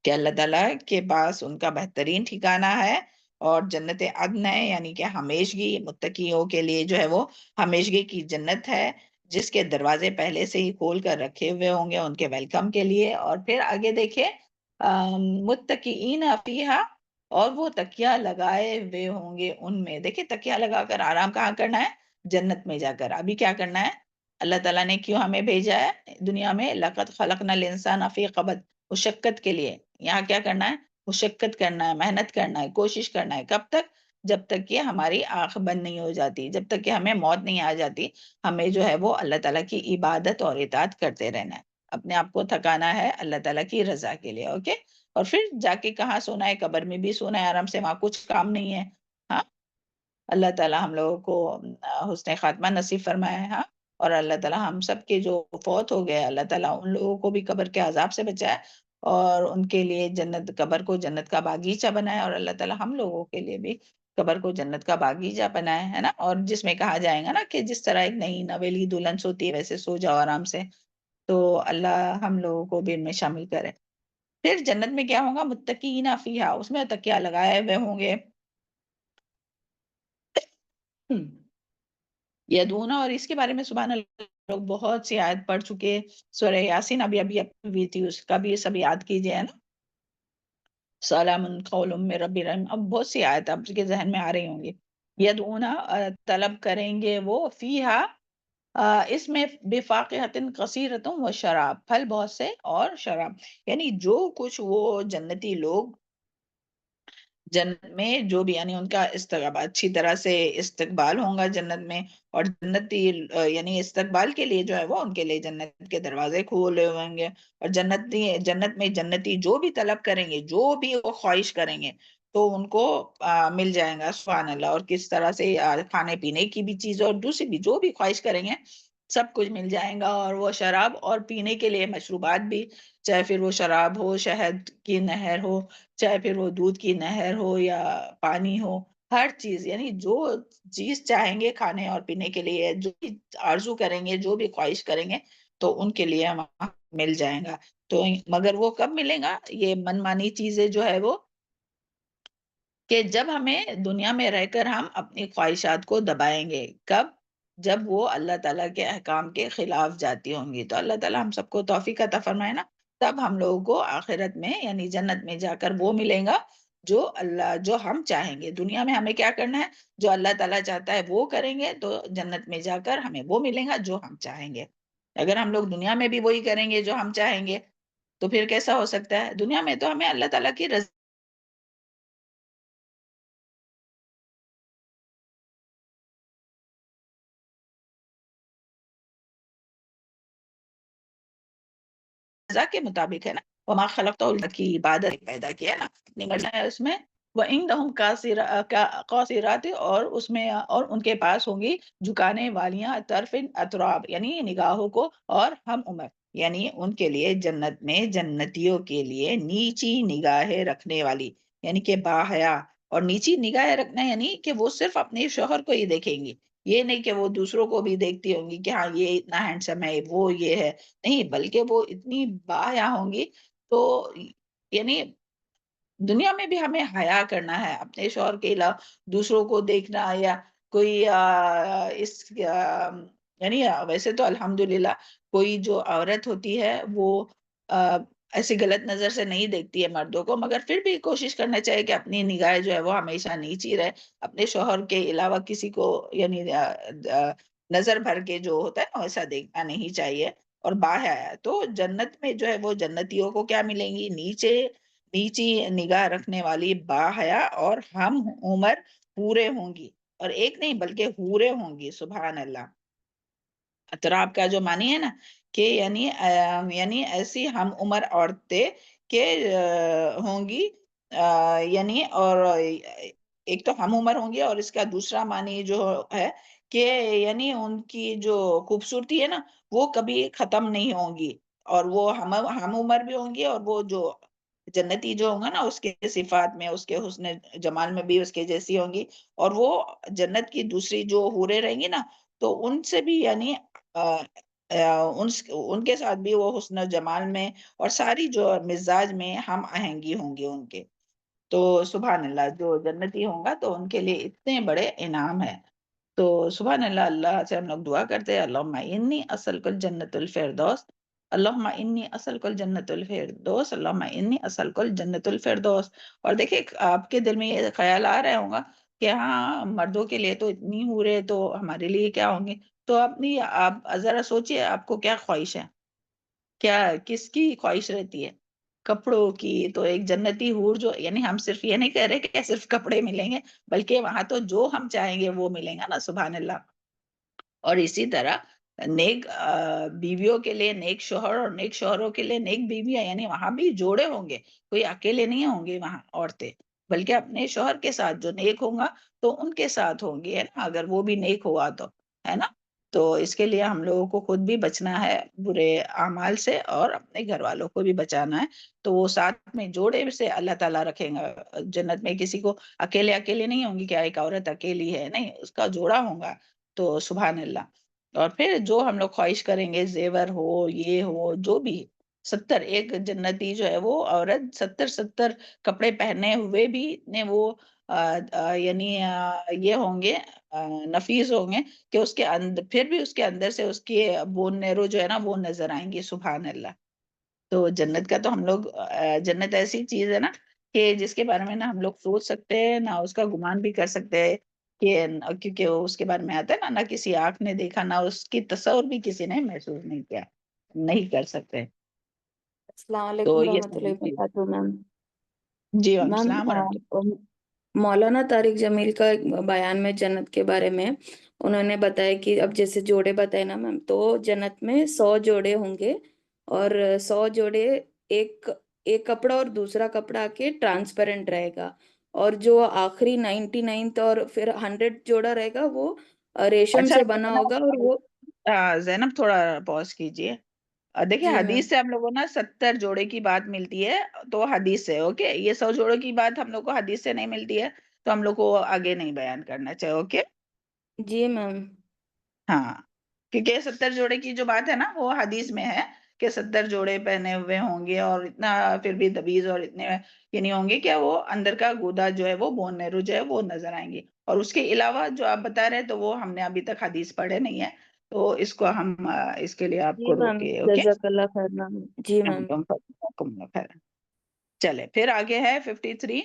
کہ اللہ تعالیٰ کے پاس ان کا بہترین ٹھکانہ ہے، اور جنت عدن ہے، یعنی کہ ہمیشگی، متقیوں کے لیے جو ہے وہ ہمیشگی کی جنت ہے، جس کے دروازے پہلے سے ہی کھول کر رکھے ہوئے ہوں گے ان کے ویلکم کے لیے۔ اور پھر آگے دیکھیں متقین فیہا، اور وہ تکیہ لگائے ہوئے ہوں گے ان میں۔ دیکھیں تکیہ لگا کر آرام کہاں کرنا ہے؟ جنت میں جا کر۔ ابھی کیا کرنا ہے؟ اللہ تعالیٰ نے کیوں ہمیں بھیجا ہے دنیا میں؟ لَقَدْ خَلَقْنَا الْإِنسَانَ فِي قَبَدٍ، مشقت کے لیے۔ یہاں کیا کرنا ہے؟ مشقت کرنا ہے، محنت کرنا ہے، کوشش کرنا ہے۔ کب تک؟ جب تک کہ ہماری آنکھ بند نہیں ہو جاتی، جب تک کہ ہمیں موت نہیں آ جاتی، ہمیں جو ہے وہ اللہ تعالیٰ کی عبادت اور اطاعت کرتے رہنا ہے، اپنے آپ کو تھکانا ہے اللہ تعالیٰ کی رضا کے لیے۔ اوکے، اور پھر جا کے کہاں سونا ہے؟ قبر میں بھی سونا ہے آرام سے، وہاں کچھ کام نہیں ہے۔ ہاں، اللہ تعالیٰ ہم لوگوں کو حسن خاتمہ نصیب فرمائے۔ ہاں، اور اللہ تعالیٰ ہم سب کے جو فوت ہو گئے، اللہ تعالیٰ ان لوگوں کو بھی قبر کے عذاب سے بچائے، اور ان کے لیے جنت، قبر کو جنت کا باغیچہ بنائے، اور اللہ تعالیٰ ہم لوگوں کے لیے بھی قبر کو جنت کا باغیچہ بنائے، ہے نا، اور جس میں کہا جائے گا نا کہ جس طرح ایک نئی نویلی دلہن سوتی ہے ویسے سو جاؤ آرام سے، تو اللہ ہم لوگوں کو بھی ان میں شامل کرے۔ پھر جنت میں کیا ہوگا؟ متقین فیہا، اس میں تکیہ لگائے ہوئے ہوں گے، یدونا، اور اس کے بارے میں سبحان اللہ لوگ بہت سی آیت پڑھ چکے، سورہ یاسین ابھی ہوئی تھی، اس کا بھی سب یاد کیجئے، ہے نا، سلام قول من رب الرحیم، اب بہت سی آیت آپ کے ذہن میں آ رہی ہوں گی۔ یدعونا طلب کریں گے وہ فیہا اس میں بفاقہۃ کثیرۃ و شراب، پھل بہت سے اور شراب، یعنی جو کچھ وہ جنتی لوگ جنت میں جو بھی یعنی ان کا استقبال اچھی طرح سے استقبال ہوگا جنت میں، اور جنتی یعنی استقبال کے لیے جو ہے وہ ان کے لیے جنت کے دروازے کھولے ہوئیں گے، اور جنت میں جنتی جو بھی طلب کریں گے، جو بھی وہ خواہش کریں گے تو ان کو مل جائے گا، سبحان اللہ۔ اور کس طرح سے کھانے پینے کی بھی چیز اور دوسری بھی جو بھی خواہش کریں گے سب کچھ مل جائے گا، اور وہ شراب اور پینے کے لیے مشروبات بھی، چاہے پھر وہ شراب ہو، شہد کی نہر ہو، چاہے پھر وہ دودھ کی نہر ہو یا پانی ہو، ہر چیز یعنی جو چیز چاہیں گے کھانے اور پینے کے لیے، جو بھی آرزو کریں گے، جو بھی خواہش کریں گے تو ان کے لیے وہاں مل جائے گا۔ تو مگر وہ کب ملے گا؟ یہ من مانی چیزیں جو ہے وہ کہ جب ہمیں دنیا میں رہ کر ہم اپنی خواہشات کو دبائیں گے، کب؟ جب وہ اللہ تعالیٰ کے احکام کے خلاف جاتی ہوں گی۔ تو اللہ تعالیٰ ہم سب کو توفیق عطا فرمائے نا، تب ہم لوگوں کو آخرت میں یعنی جنت میں جا کر وہ ملے گا جو ہم چاہیں گے۔ دنیا میں ہمیں کیا کرنا ہے؟ جو اللہ تعالیٰ چاہتا ہے وہ کریں گے تو جنت میں جا کر ہمیں وہ ملے گا جو ہم چاہیں گے۔ اگر ہم لوگ دنیا میں بھی وہی کریں گے جو ہم چاہیں گے تو پھر کیسا ہو سکتا ہے؟ دنیا میں تو ہمیں اللہ تعالیٰ کی رضا کے مطابق ہے نا، وما خلقت کی عبادت پیدا کیا نا، نکلنا ہے اس میں وَإِنَّهُمْ قاصرات، اور اس میں اور ان کے پاس ہوں گی جھکانے والیاں طرف اطراب، یعنی نگاہوں کو، اور ہم عمر، یعنی ان کے لیے جنت میں جنتیوں کے لیے نیچی نگاہیں رکھنے والی، یعنی کہ باحیا، اور نیچی نگاہیں رکھنا یعنی کہ وہ صرف اپنے شوہر کو ہی دیکھیں گی، یہ نہیں کہ وہ دوسروں کو بھی دیکھتی ہوں گی کہ ہاں یہ اتنا ہینڈسم ہے، وہ یہ ہے، نہیں، بلکہ وہ اتنی باحیا ہوں گی۔ تو یعنی دنیا میں بھی ہمیں حیا کرنا ہے، اپنے شوہر کے علاوہ دوسروں کو دیکھنا، یا کوئی یعنی ویسے تو الحمدللہ کوئی جو عورت ہوتی ہے وہ ایسی غلط نظر سے نہیں دیکھتی ہے مردوں کو، مگر پھر بھی کوشش کرنا چاہیے کہ اپنی نگاہ جو ہے وہ ہمیشہ نیچی رہے، اپنے شوہر کے علاوہ کسی کو یعنی نظر بھر کے جو ہوتا ہے نا ویسا دیکھنا نہیں چاہیے، اور باحیا ہے۔ تو جنت میں جو ہے وہ جنتیوں کو کیا ملیں گی؟ نیچی نگاہ رکھنے والی باحیا اور ہم عمر پورے ہوں گی، اور ایک نہیں بلکہ حورے ہوں گی، سبحان اللہ۔ اطراب کا جو معنی ہے نا کہ یعنی ایسی ہم عمر عورتیں کہ ہوں گی، یعنی اور ایک تو ہم عمر ہوں گی، اور اس کا دوسرا معنی جو ہے کہ یعنی ان کی جو خوبصورتی ہے نا وہ کبھی ختم نہیں ہوں گی، اور وہ ہم عمر بھی ہوں گی، اور وہ جو جنتی جو ہوں گا نا اس کے صفات میں، اس کے حسن جمال میں بھی اس کے جیسی ہوں گی، اور وہ جنت کی دوسری جو حوریں رہیں گی نا تو ان سے بھی یعنی ان کے ساتھ بھی وہ حسن و جمال میں اور ساری جو مزاج میں ہم آہنگی ہوں گی ان کے۔ تو سبحان اللہ، جو جنتی ہوں گا تو ان کے لیے اتنے بڑے انعام ہے۔ تو سبحان اللہ، اللہ سے ہم لوگ دعا کرتے ہیں اللہم انی اسألک الجنت الفردوس، اللہم انی اسألک الجنت الفردوس، اللہم انی اسألک الجنت الفردوس۔ اور دیکھیں آپ کے دل میں یہ خیال آ رہا ہوگا کہ ہاں مردوں کے لیے تو اتنی حوریں تو ہمارے لیے کیا ہوں گے؟ تو آپ ذرا سوچئے آپ کو کیا خواہش ہے؟ کیا کس کی خواہش رہتی ہے؟ کپڑوں کی۔ تو ایک جنتی حور جو یعنی ہم صرف یہ نہیں کہہ رہے کہ صرف کپڑے ملیں گے، بلکہ وہاں تو جو ہم چاہیں گے وہ ملیں گا نا، سبحان اللہ۔ اور اسی طرح نیک بیویوں کے لیے نیک شوہر، اور نیک شوہروں کے لیے نیک بیویاں، یعنی وہاں بھی جوڑے ہوں گے، کوئی اکیلے نہیں ہوں گے وہاں عورتیں، بلکہ اپنے شوہر کے ساتھ جو نیک ہوں گا تو ان کے ساتھ ہوں گی، ہے نا، اگر وہ بھی نیک ہوا تو، ہے نا۔ تو اس کے لیے ہم لوگوں کو خود بھی بچنا ہے برے اعمال سے، اور اپنے گھر والوں کو بھی بچانا ہے۔ تو وہ ساتھ میں جوڑے سے اللہ تعالیٰ رکھیں گا جنت میں، کسی کو اکیلے اکیلے نہیں ہوں گی کہ ایک عورت اکیلی ہے، نہیں، اس کا جوڑا ہوگا۔ تو سبحان اللہ۔ اور پھر جو ہم لوگ خواہش کریں گے، زیور ہو، یہ ہو، جو بھی 70 ایک جنتی جو ہے وہ عورت 70 کپڑے پہنے ہوئے بھی نے وہ یعنی یہ ہوں گے، نفیس ہوں گے کہ اس کے اندر پھر بھی اس کے اندر سے اس کی بون نیرو جو ہے نا وہ نظر آئیں گی، سبحان اللہ۔ تو جنت کا تو ہم لوگ جنت ایسی چیز ہے نا کہ جس کے بارے میں نہ ہم لوگ سوچ سکتے ہیں، نہ اس کا گمان بھی کر سکتے ہیں کیونکہ وہ اس کے بارے میں آتا ہے نا، نہ کسی آنکھ نے دیکھا، نہ اس کی تصور بھی کسی نے محسوس نہیں کیا، نہیں کر سکتے. السلام تو علیکم یہ ورحمۃ اللہ ساری چیز. وبرکاتہ میم. جی وعلیکم میم السلام ورحمۃ مولانا طارق جمیل کا ایک بیان میں جنت کے بارے میں انہوں نے بتایا کہ اب جیسے جوڑے بتائے نا میم، تو جنت میں 100 جوڑے ہوں گے، اور 100 جوڑے ایک ایک کپڑا اور دوسرا کپڑا کے ٹرانسپیرنٹ رہے گا، اور جو آخری 99 اور پھر 100 جوڑا رہے گا وہ ریشم اچھا سے بنا ہوگا، اور وہ زینب تھوڑا پاز کیجئے. دیکھیں جی میم. حدیث سے ہم لوگوں نا 70 جوڑے کی بات ملتی ہے، تو حدیث سے اوکے. یہ 100 جوڑوں کی بات ہم لوگ کو حدیث سے نہیں ملتی ہے، تو ہم لوگ کو آگے نہیں بیان کرنا چاہیے. اوکے جی میم. ہاں، کیونکہ 70 جوڑے کی جو بات ہے نا وہ حدیث میں ہے کہ 70 جوڑے پہنے ہوئے ہوں گے، اور اتنا پھر بھی دبیز اور اتنے یہ نہیں ہوں گے کہ وہ اندر کا گودا جو ہے وہ بون میرو جو ہے وہ نظر آئیں گی. اور اس کے علاوہ جو آپ بتا رہے تو وہ ہم نے ابھی تک حدیث پڑھے نہیں ہے، تو اس کو ہم اس کے لیے آپ جی کو میم، روکے. اوکے جزاک اللہ خیر میم. جی میم. چلے پھر آگے ہے 53.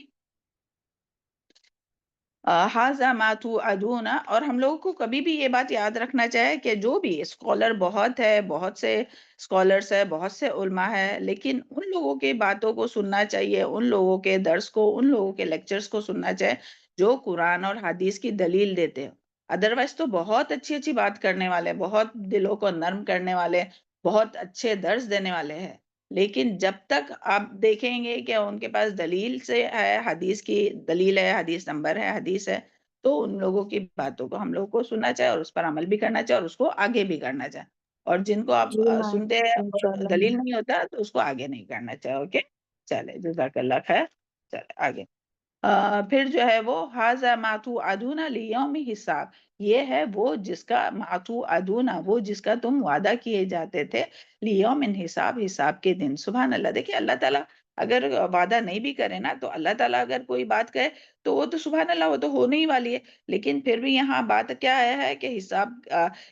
حاذا ما توعدون. اور ہم لوگوں کو کبھی بھی یہ بات یاد رکھنا چاہے کہ جو بھی اسکالر بہت ہے، بہت سے اسکالرس ہے، بہت سے علماء ہے، لیکن ان لوگوں کی باتوں کو سننا چاہیے، ان لوگوں کے درس کو، ان لوگوں کے لیکچرز کو سننا چاہیے جو قرآن اور حدیث کی دلیل دیتے ہیں. ادروائز تو بہت اچھی اچھی بات کرنے والے، بہت دلوں کو نرم کرنے والے، بہت اچھے درس دینے والے ہیں، لیکن جب تک آپ دیکھیں گے کہ ان کے پاس دلیل سے ہے، حدیث کی دلیل ہے، حدیث نمبر ہے، حدیث ہے، تو ان لوگوں کی باتوں کو ہم لوگوں کو سننا چاہیے اور اس پر عمل بھی کرنا چاہیے اور اس کو آگے بھی کرنا چاہیے. اور جن کو آپ جی میم، سنتے ہیں اور انشاءاللہ دلیل میم. نہیں ہوتا تو اس کو آگے نہیں کرنا چاہیے. اوکے چلے جزاک اللہ خیر. چلے آگے. پھر جو ہے وہ حاذا ما توعدون لیوم حساب. یہ ہے وہ جس کا ما توعدون، وہ جس کا تم وعدہ کیے جاتے تھے، لیوم حساب، حساب کے دن. سبحان اللہ. دیکھیں اللہ تعالیٰ اگر وعدہ نہیں بھی کرے نا، تو اللہ تعالیٰ اگر کوئی بات کہے تو وہ تو سبحان اللہ، وہ تو ہونے ہی والی ہے. لیکن پھر بھی یہاں بات کیا ہے کہ حساب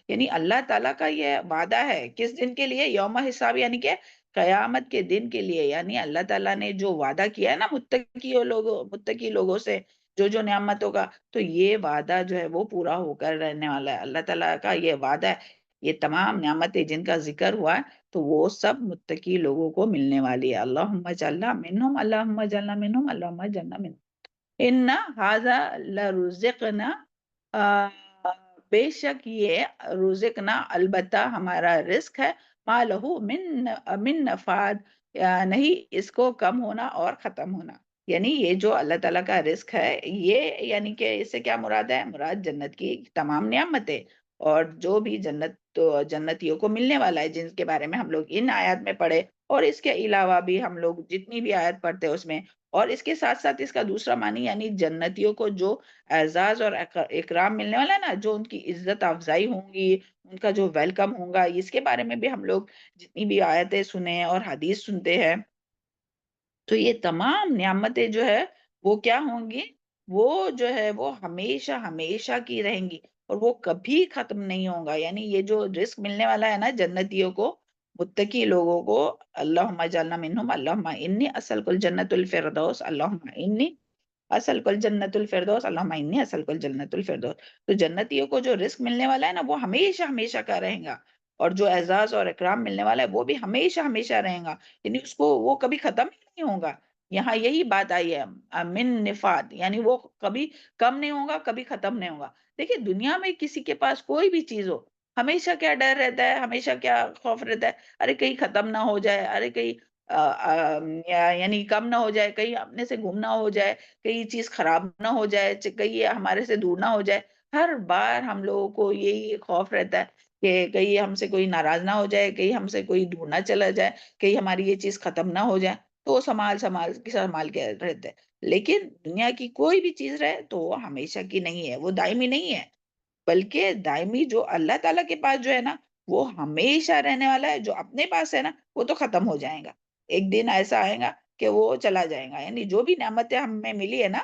یعنی اللہ تعالیٰ کا یہ وعدہ ہے کس دن کے لیے؟ یوم حساب، یعنی کہ قیامت کے دن کے لیے. یعنی اللہ تعالیٰ نے جو وعدہ کیا ہے نا متقی لوگوں سے جو نعمتوں کا، تو یہ وعدہ جو ہے وہ پورا ہو کر رہنے والا ہے. اللہ تعالیٰ کا یہ وعدہ ہے. یہ تمام نعمتیں جن کا ذکر ہوا ہے تو وہ سب متقی لوگوں کو ملنے والی ہے. اللہم اجعلنا منہم، اللہم اجعلنا منہم، اللہم اجعلنا منہم. ان ھذا لرزقنا، بے شک یہ رزقنا، البتہ ہمارا رزق ہے، ما لہو من نفاد، نہیں اس کو کم ہونا اور ختم ہونا. یعنی یہ جو اللہ تعالیٰ کا رزق ہے، یہ یعنی کہ اس سے کیا مراد ہے؟ مراد جنت کی تمام نعمتیں اور جو بھی جنتیوں کو ملنے والا ہے، جن کے بارے میں ہم لوگ ان آیات میں پڑھے، اور اس کے علاوہ بھی ہم لوگ جتنی بھی آیت پڑھتے ہیں اس میں. اور اس کے ساتھ ساتھ اس کا دوسرا معنی یعنی جنتیوں کو جو اعزاز اور اکرام ملنے والا ہے نا، جو ان کی عزت افزائی ہوں گی، ان کا جو ویلکم ہوگا، اس کے بارے میں بھی ہم لوگ جتنی بھی آیتیں سنیں اور حدیث سنتے ہیں، تو یہ تمام نعمتیں جو ہے وہ کیا ہوں گی؟ وہ جو ہے وہ ہمیشہ ہمیشہ کی رہیں گی اور وہ کبھی ختم نہیں ہوگا. یعنی یہ جو رزق ملنے والا ہے نا جنتیوں کو، متقی لوگوں کو، اللہم اجعلنا منہم، اللہم انی اسألک الجنت الفردوس، اللہم انی اسألک الجنت الفردوس، اللہم انی اسألک الجنت الفردوس. تو جنتیوں کو جو رزق ملنے والا ہے نا وہ ہمیشہ ہمیشہ کا رہے گا، اور جو اعزاز اور اکرام ملنے والا ہے وہ بھی ہمیشہ ہمیشہ رہے گا. یعنی اس کو وہ کبھی ختم ہی نہیں ہوگا. یہاں یہی بات آئی ہے من نفاد، یعنی وہ کبھی کم نہیں ہوگا، کبھی ختم نہیں ہوگا. دیکھیں دنیا میں کسی کے پاس کوئی بھی چیز ہو، ہمیشہ کیا ڈر رہتا ہے، ہمیشہ کیا خوف رہتا ہے؟ ارے کہیں ختم نہ ہو جائے، ارے کہیں یعنی کم نہ ہو جائے، کہیں اپنے سے گم نہ ہو جائے، کہیں چیز خراب نہ ہو جائے، کہیں یہ ہمارے سے دور نہ ہو جائے. ہر بار ہم لوگوں کو یہی خوف رہتا ہے کہ کہیں ہم سے کوئی ناراض نہ ہو جائے، کہیں ہم سے کوئی دور نہ چلا جائے، کہیں ہماری یہ چیز ختم نہ ہو جائے. تو وہ سنبھال کے رہتے ہیں. لیکن دنیا کی کوئی بھی چیز رہے تو وہ ہمیشہ کی نہیں ہے، وہ دائمی نہیں ہے، بلکہ دائمی جو اللہ تعالیٰ کے پاس جو ہے نا وہ ہمیشہ رہنے والا ہے. جو اپنے پاس ہے نا وہ تو ختم ہو جائے گا، ایک دن ایسا آئے گا کہ وہ چلا جائے گا. یعنی جو بھی نعمتیں ہمیں ملی ہے نا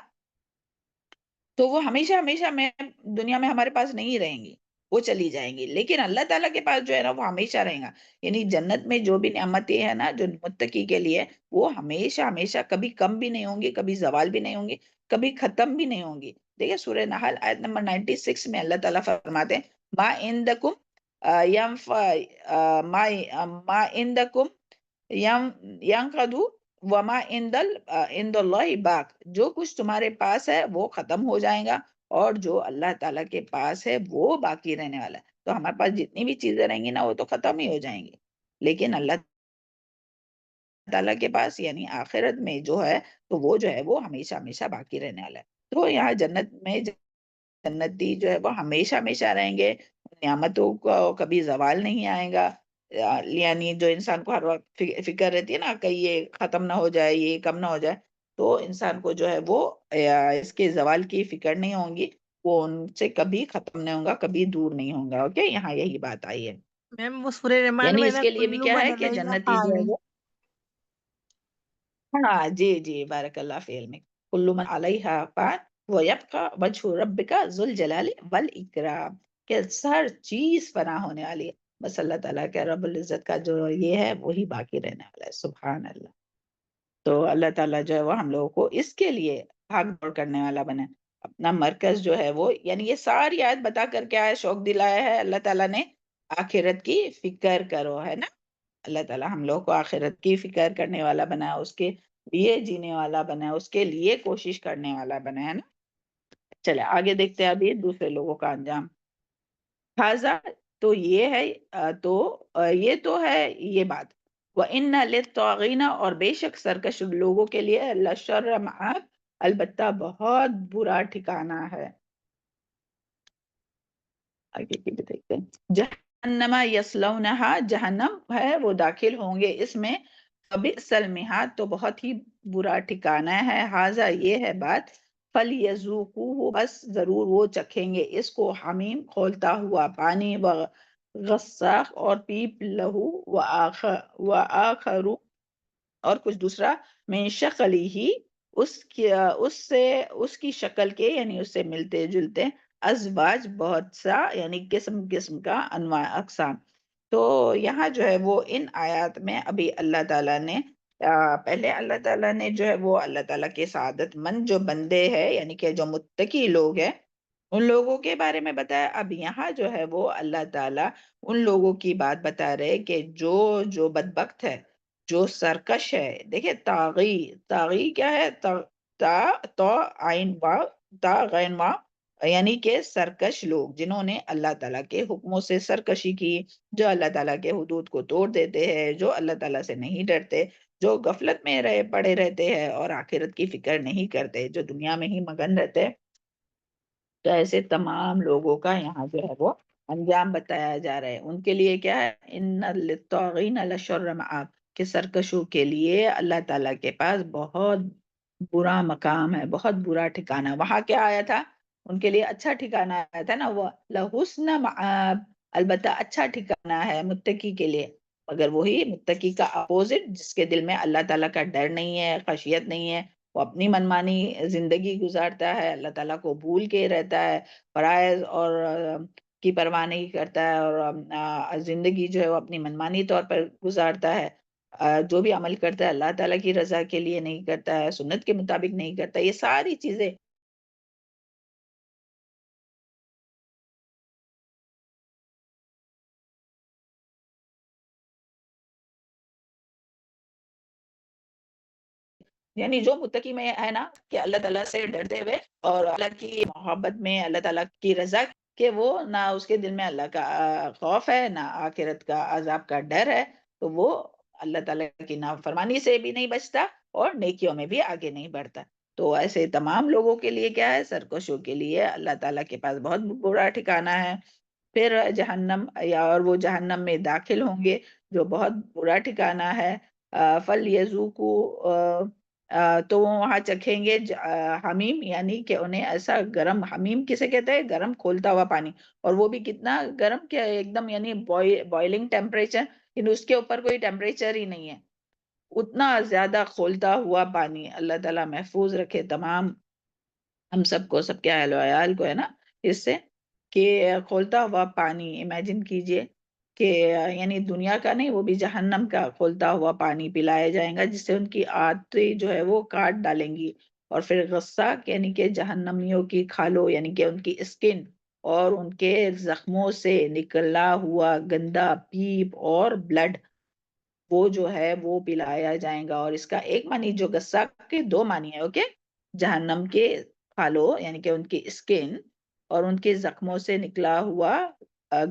تو وہ ہمیشہ ہمیشہ میں دنیا میں ہمارے پاس نہیں رہیں گی، وہ چلی جائیں گی. لیکن اللہ تعالیٰ کے پاس جو ہے نا وہ ہمیشہ رہے گا. یعنی جنت میں جو بھی نعمتیں ہیں نا جو متقی کے لیے، وہ ہمیشہ ہمیشہ کبھی کم بھی نہیں ہوں گی، کبھی زوال بھی نہیں ہوں گی، کبھی ختم بھی نہیں ہوں گی. دیکھیں سورہ نحل آیت نمبر 96 میں اللہ تعالیٰ فرماتے ہیں ما عندکم ما عندکم ینقض وما عند اللہ باق، جو کچھ تمہارے پاس ہے وہ ختم ہو جائے گا اور جو اللہ تعالیٰ کے پاس ہے وہ باقی رہنے والا ہے. تو ہمارے پاس جتنی بھی چیزیں رہیں گی نا وہ تو ختم ہی ہو جائیں گی، لیکن اللہ تعالیٰ کے پاس یعنی آخرت میں جو ہے تو وہ جو ہے وہ ہمیشہ ہمیشہ باقی رہنے والا ہے. تو یہاں جنت میں جنتی جو ہے وہ ہمیشہ ہمیشہ رہیں گے، نعمتوں کو کبھی زوال نہیں آئے گا. یعنی جو انسان کو ہر وقت فکر رہتی ہے نا کہ یہ ختم نہ ہو جائے، یہ کم نہ ہو جائے، تو انسان کو جو ہے وہ اس کے زوال کی فکر نہیں ہوگی، وہ ان سے کبھی ختم نہیں ہوگا، کبھی دور نہیں ہوگا. اوکے، یہاں یہی بات آئی ہے. میم وہ سورہ رحمان یعنی میں اس نا کے لیے بھی کلو کیا من ہے کہ علیہا جنتی جو ہے فان. وہ، ہاں جی جی بارک اللہ فی علمک، کل من علیہا فان ویبقى وجہ ربک ذو الجلال والاکرام، کہ ہر چیز فنا ہونے والی ہے، بس اللہ تعالیٰ کے رب العزت کا جو یہ ہے وہی باقی رہنے والا ہے. سبحان اللہ. تو اللہ تعالیٰ جو ہے وہ ہم لوگوں کو اس کے لیے بھاگ دوڑ کرنے والا بنا، اپنا مرکز جو ہے وہ، یعنی یہ ساری آیت بتا کر کیا ہے، شوق دلایا ہے اللہ تعالیٰ نے آخرت کی فکر کرو، ہے نا. اللہ تعالیٰ ہم لوگ کو آخرت کی فکر کرنے والا بنا، اس کے لیے جینے والا بنا، اس کے لیے کوشش کرنے والا بنا، ہے نا. چلے آگے دیکھتے ہیں ابھی دوسرے لوگوں کا انجام. خاصا تو یہ ہے یہ تو ہے یہ بات. وَإِنَّ لِلطَّاغِينَ، اور بے شک سرکش لوگوں کے لیے لَشَرَّ مآب، البتہ بہت برا ٹھکانہ ہے. آگے کی بھی دیکھتے ہیں. جہنم یصلونہا، جہنم ہے وہ داخل ہوں گے اس میں، فبئس المہاد، تو بہت ہی برا ٹھکانہ ہے. ہاذا یہ ہے بات، فلیذوقوہ، بس ضرور وہ چکھیں گے اس کو، حمیم کھولتا ہوا پانی، غساق اور پیپ لہو، وآخر اور کچھ دوسرا، من شکلی ہی اس کی شکل کے، یعنی اس سے ملتے جلتے، ازواج بہت سا، یعنی قسم قسم کا، انواع اقسام. تو یہاں جو ہے وہ ان آیات میں ابھی اللہ تعالیٰ نے پہلے اللہ تعالیٰ نے جو ہے وہ اللہ تعالیٰ کے سعادت مند جو بندے ہیں، یعنی کہ جو متقی لوگ ہیں، ان لوگوں کے بارے میں بتایا. اب یہاں جو ہے وہ اللہ تعالیٰ ان لوگوں کی بات بتا رہے کہ جو بدبخت ہے، جو سرکش ہے. دیکھیں طاغی کیا ہے، تا عین واو، تا غین واو، یعنی کہ سرکش لوگ جنہوں نے اللہ تعالیٰ کے حکموں سے سرکشی کی، جو اللہ تعالیٰ کے حدود کو توڑ دیتے ہیں، جو اللہ تعالیٰ سے نہیں ڈرتے، جو غفلت میں پڑے رہتے ہیں اور آخرت کی فکر نہیں کرتے، جو دنیا میں ہی مگن رہتے ہیں. تو ایسے تمام لوگوں کا یہاں جو ہے وہ انجام بتایا جا رہا ہے. ان کے لیے کیا ہے، ان للطاغین لشر مآب، کہ سرکشوں کے لیے اللہ تعالیٰ کے پاس بہت برا مقام ہے، بہت برا ٹھکانہ. وہاں کیا آیا تھا، ان کے لیے اچھا ٹھکانہ آیا تھا نا، وہ لحسن مآب، البتہ اچھا ٹھکانہ ہے متقی کے لیے. مگر وہی متقی کا اپوزٹ، جس کے دل میں اللہ تعالیٰ کا ڈر نہیں ہے، خشیت نہیں ہے، وہ اپنی منمانی زندگی گزارتا ہے، اللہ تعالیٰ کو بھول کے رہتا ہے، فرائض اور کی پرواہ نہیں کرتا ہے، اور زندگی جو ہے وہ اپنی منمانی طور پر گزارتا ہے. جو بھی عمل کرتا ہے اللہ تعالیٰ کی رضا کے لیے نہیں کرتا ہے، سنت کے مطابق نہیں کرتا. یہ ساری چیزیں یعنی جو متقی میں ہے نا کہ اللہ تعالیٰ سے ڈرتے ہوئے اور اللہ کی محبت میں، اللہ تعالیٰ کی رضا، کہ وہ نہ اس کے دل میں اللہ کا خوف ہے، نہ آخرت کا عذاب کا ڈر ہے، تو وہ اللہ تعالیٰ کی نافرمانی سے بھی نہیں بچتا اور نیکیوں میں بھی آگے نہیں بڑھتا. تو ایسے تمام لوگوں کے لیے کیا ہے، سرکشوں کے لیے اللہ تعالیٰ کے پاس بہت برا ٹھکانہ ہے. پھر جہنم، اور وہ جہنم میں داخل ہوں گے جو بہت برا ٹھکانہ ہے. فَلْيَذُوقُوا، تو وہ وہاں چکھیں گے حمیم، یعنی کہ انہیں ایسا گرم، حمیم کسے کہتے ہیں، گرم کھولتا ہوا پانی، اور وہ بھی کتنا گرم، کہ ایک دم یعنی بوائلنگ ٹیمپریچر، یعنی اس کے اوپر کوئی ٹیمپریچر ہی نہیں ہے، اتنا زیادہ کھولتا ہوا پانی. اللہ تعالیٰ محفوظ رکھے تمام ہم سب کو، سب کے اہل و عیال کو، ہے نا، اس سے کہ کھولتا ہوا پانی امیجن کیجئے کہ یعنی دنیا کا نہیں، وہ بھی جہنم کا کھولتا ہوا پانی پلایا جائے گا، جس سے ان کی عادتیں جو ہے وہ کاٹ ڈالیں گی، اور پھر غصاق یعنی کہ جہنمیوں کی کھالوں یعنی کہ ان کی اسکن اور ان کے زخموں سے نکلا ہوا گندا پیپ اور بلڈ وہ جو ہے وہ پلایا جائے گا. اور اس کا ایک معنی جو غصاق کے دو معنی ہے. اوکے, جہنم کے کھالوں یعنی کہ ان کی اسکن اور ان کے زخموں سے نکلا ہوا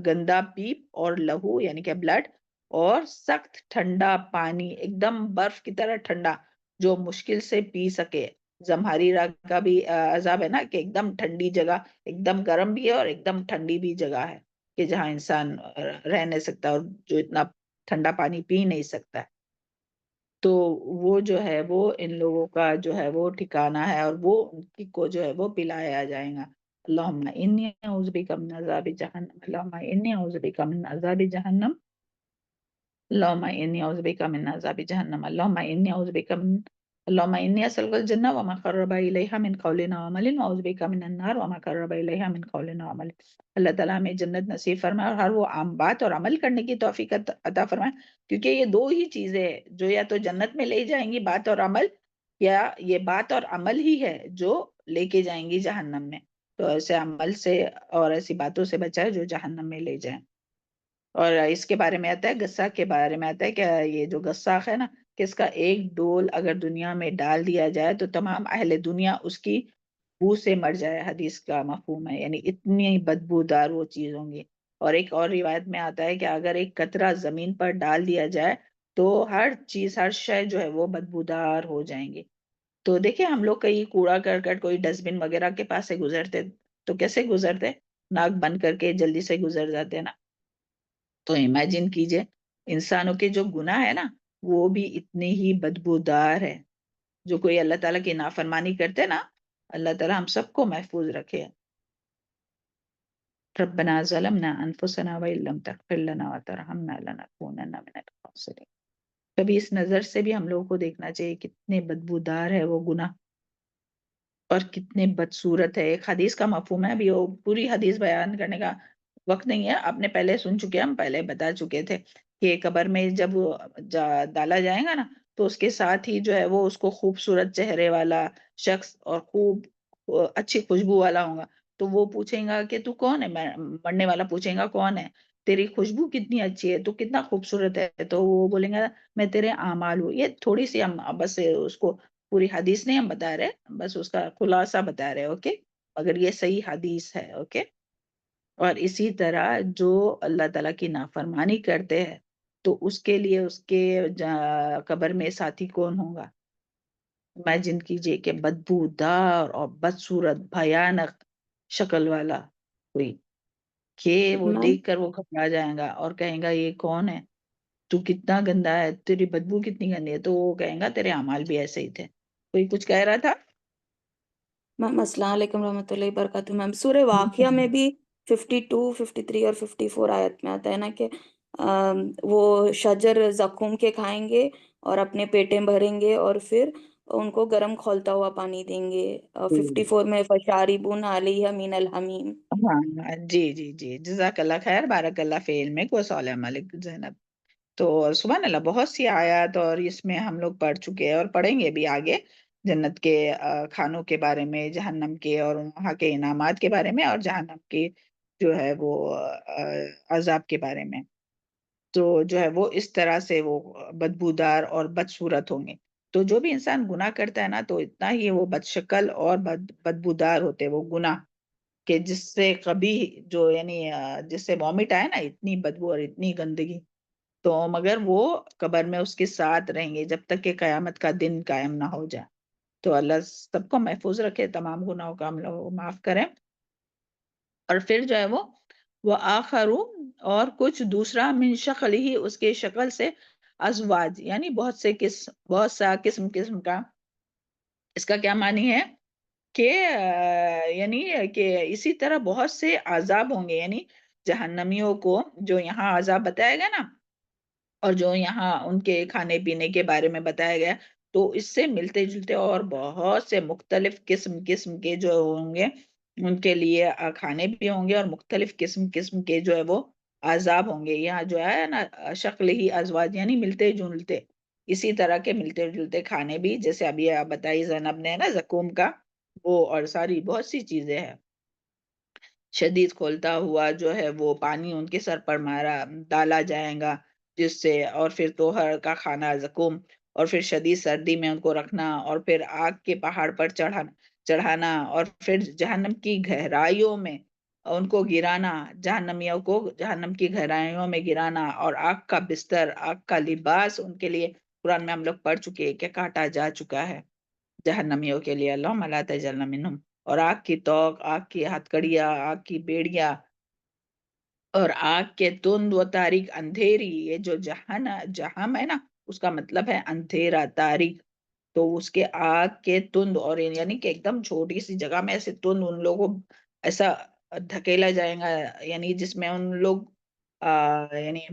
گندا پیپ اور لہو یعنی کہ بلڈ اور سخت ٹھنڈا پانی ایک دم برف کی طرح ٹھنڈا جو مشکل سے پی سکے. زمہریرہ کا بھی عذاب ہے نا کہ ایک دم ٹھنڈی جگہ, ایک دم گرم بھی ہے اور ایک دم ٹھنڈی بھی جگہ ہے کہ جہاں انسان رہ نہیں سکتا اور جو اتنا ٹھنڈا پانی پی نہیں سکتا. تو وہ جو ہے وہ ان لوگوں کا جو ہے وہ ٹھکانہ ہے اور وہ ان کو جو ہے وہ پلایا جائے گا. اللہم انی اعوذ بک من عذاب جہنم, اللہم انی اعوذ بک من عذاب جہنم, اللہم انی اعوذ بک من عذاب جہنم, اللہم انی اعوذ بک من اللہم انی اسألک الجنہ وما قرب الیہا من قول وعمل واعوذ بک من النار وما قرب الیہا من قول وعمل. اللہ تعالیٰ ہمیں جنت نصیب فرمائے اور ہر وہ عام بات اور عمل کرنے کی توفیق عطا فرمائے, کیونکہ یہ دو ہی چیزیں ہیں جو یا تو جنت میں لے جائیں گی, بات اور عمل, یا یہ بات اور عمل ہی ہے جو لے کے جائیں گی جہنم میں. تو ایسے عمل سے اور ایسی باتوں سے بچائے جو جہنم میں لے جائیں. اور اس کے بارے میں آتا ہے, غصہ کے بارے میں آتا ہے کہ یہ جو غصاق ہے نا کہ اس کا ایک ڈول اگر دنیا میں ڈال دیا جائے تو تمام اہل دنیا اس کی بو سے مر جائے. حدیث کا مفہوم ہے, یعنی اتنی بدبودار وہ چیز ہوں گی. اور ایک اور روایت میں آتا ہے کہ اگر ایک قطرہ زمین پر ڈال دیا جائے تو ہر چیز, ہر شے جو ہے وہ بدبودار ہو جائیں گے. تو دیکھیں ہم لوگ کئی کوڑا کرکٹ کوئی ڈسٹ بن وغیرہ کے پاس سے گزرتے تو کیسے گزرتے, ناک بند کر کے جلدی سے گزر جاتے نا. تو امیجن کیجئے انسانوں کے جو گناہ ہے نا وہ بھی اتنے ہی بدبودار ہے. جو کوئی اللہ تعالیٰ کی نافرمانی کرتے نا, اللہ تعالیٰ ہم سب کو محفوظ رکھے. ربنا ظلمنا انفسنا وان لم تغفر لنا وترحمنا لنکونن من الخاسرین. کبھی اس نظر سے بھی ہم لوگوں کو دیکھنا چاہیے کتنے بدبودار ہے وہ گناہ اور کتنے بدصورت ہے. ایک حدیث کا مفہوم ہے, ابھی وہ پوری حدیث بیان کرنے کا وقت نہیں ہے, آپ نے پہلے سن چکے, ہم پہلے بتا چکے تھے کہ قبر میں جب ڈالا جائے گا نا تو اس کے ساتھ ہی جو ہے وہ اس کو خوبصورت چہرے والا شخص اور خوب اچھی خوشبو والا ہوگا. تو وہ پوچھیں گا کہ تو کون ہے, مرنے والا پوچھیں گا کون ہے, تیری خوشبو کتنی اچھی ہے, تو کتنا خوبصورت ہے. تو وہ بولیں گا میں تیرے اعمال ہوں. یہ تھوڑی سی ہم بس اس کو پوری حدیث نہیں ہم بتا رہے, بس اس کا خلاصہ بتا رہے. اوکے, اگر یہ صحیح حدیث ہے. اوکے, اور اسی طرح جو اللہ تعالیٰ کی نافرمانی کرتے ہیں تو اس کے لیے اس کے قبر میں ساتھی کون ہوگا. امیجن کیجئے کہ بدبودار اور بدصورت بھیانک شکل والا کوئی, کہ وہ میم دیکھ کر وہ گھبرا جائے گا اور کہیں گا یہ کون ہے, تو کتنا گندا ہے, تیری بدبو کتنی گندی ہے. تو وہ کہیں گا تیرے اعمال بھی ایسے ہی تھے. کوئی کچھ کہہ رہا تھا. میم السلام علیکم رحمۃ اللہ وبرکاتہ. میم سورہ واقعہ میں بھی 52, 53 اور 54 آیت میں آتا ہے نا کہ وہ شجر زقوم کے کھائیں گے اور اپنے پیٹیں بھریں گے اور پھر ان کو گرم کھولتا ہوا پانی دیں گے. 54 میں فشاربون علیہ من الحمیم. ہاں جی جی جی, جزاک اللہ خیر, بارک اللہ فی علمک و صالح ملک زینب. تو سبحان اللہ, بہت سی آیات اور اس میں ہم لوگ پڑھ چکے ہیں اور پڑھیں گے بھی آگے, جنت کے کھانوں کے بارے میں, جہنم کے اور وہاں کے انعامات کے بارے میں, اور جہنم کے جو ہے وہ عذاب کے بارے میں. تو جو ہے وہ اس طرح سے وہ بدبودار اور بدصورت ہوں گے. تو جو بھی انسان گناہ کرتا ہے نا تو اتنا ہی وہ بدشکل اور بدبودار ہوتے وہ گناہ, کہ جس سے کبھی جو یعنی جس سے وامٹ آئے نا, اتنی بدبو اور اتنی گندگی. تو مگر وہ قبر میں اس کے ساتھ رہیں گے جب تک کہ قیامت کا دن قائم نہ ہو جائے. تو اللہ سب کو محفوظ رکھے, تمام گناہوں کا ہم لوگ معاف کریں. اور پھر جو ہے وہ آخرو اور کچھ دوسرا من شکل ہی, اس کے شکل سے, ازواج یعنی بہت سا قسم کا. اس کا کیا معنی ہے کہ یعنی کہ اسی طرح بہت سے عذاب ہوں گے, یعنی جہنمیوں کو جو یہاں عذاب بتایا گیا نا اور جو یہاں ان کے کھانے پینے کے بارے میں بتایا گیا, تو اس سے ملتے جلتے اور بہت سے مختلف قسم کے جو ہوں گے, ان کے لیے کھانے بھی ہوں گے اور مختلف قسم کے جو ہے وہ عذاب ہوں گے. یہاں جو ہے نا شکل ہی ازواج یعنی ملتے جلتے, اسی طرح کے ملتے جلتے کھانے بھی، جیسے ابھی آپ بتائی زینب نے نا زکوم کا وہ، اور ساری بہت سی چیزیں ہیں. شدید کھولتا ہوا جو ہے وہ پانی ان کے سر پر ڈالا جائے گا، جس سے، اور پھر توہر کا کھانا زکوم، اور پھر شدید سردی میں ان کو رکھنا، اور پھر آگ کے پہاڑ پر چڑھانا، اور پھر جہنم کی گہرائیوں میں ان کو گرانا، جہنمیوں کو جہنم کی گہرائیوں میں گرانا، اور آگ کا بستر، آگ کا لباس ان کے لیے قرآن میں ہم لوگ پڑھ چکے کہ کاٹا جا چکا ہے جہنمیوں کے لیے، اللہم لا تجعلنا منہم. اور آگ کی توق، آگ کی ہتکڑیاں، آگ کی بیڑیاں، اور آگ کے تند و تاریک اندھیری. یہ جو جہم ہے نا، اس کا مطلب ہے اندھیرا، تاریک. تو اس کے آگ کے تند، اور یعنی کہ ایک دم چھوٹی سی جگہ میں ایسے تند ان لوگوں ایسا دھکیلا جائے گا، یعنی جس میں ان لوگ یعنی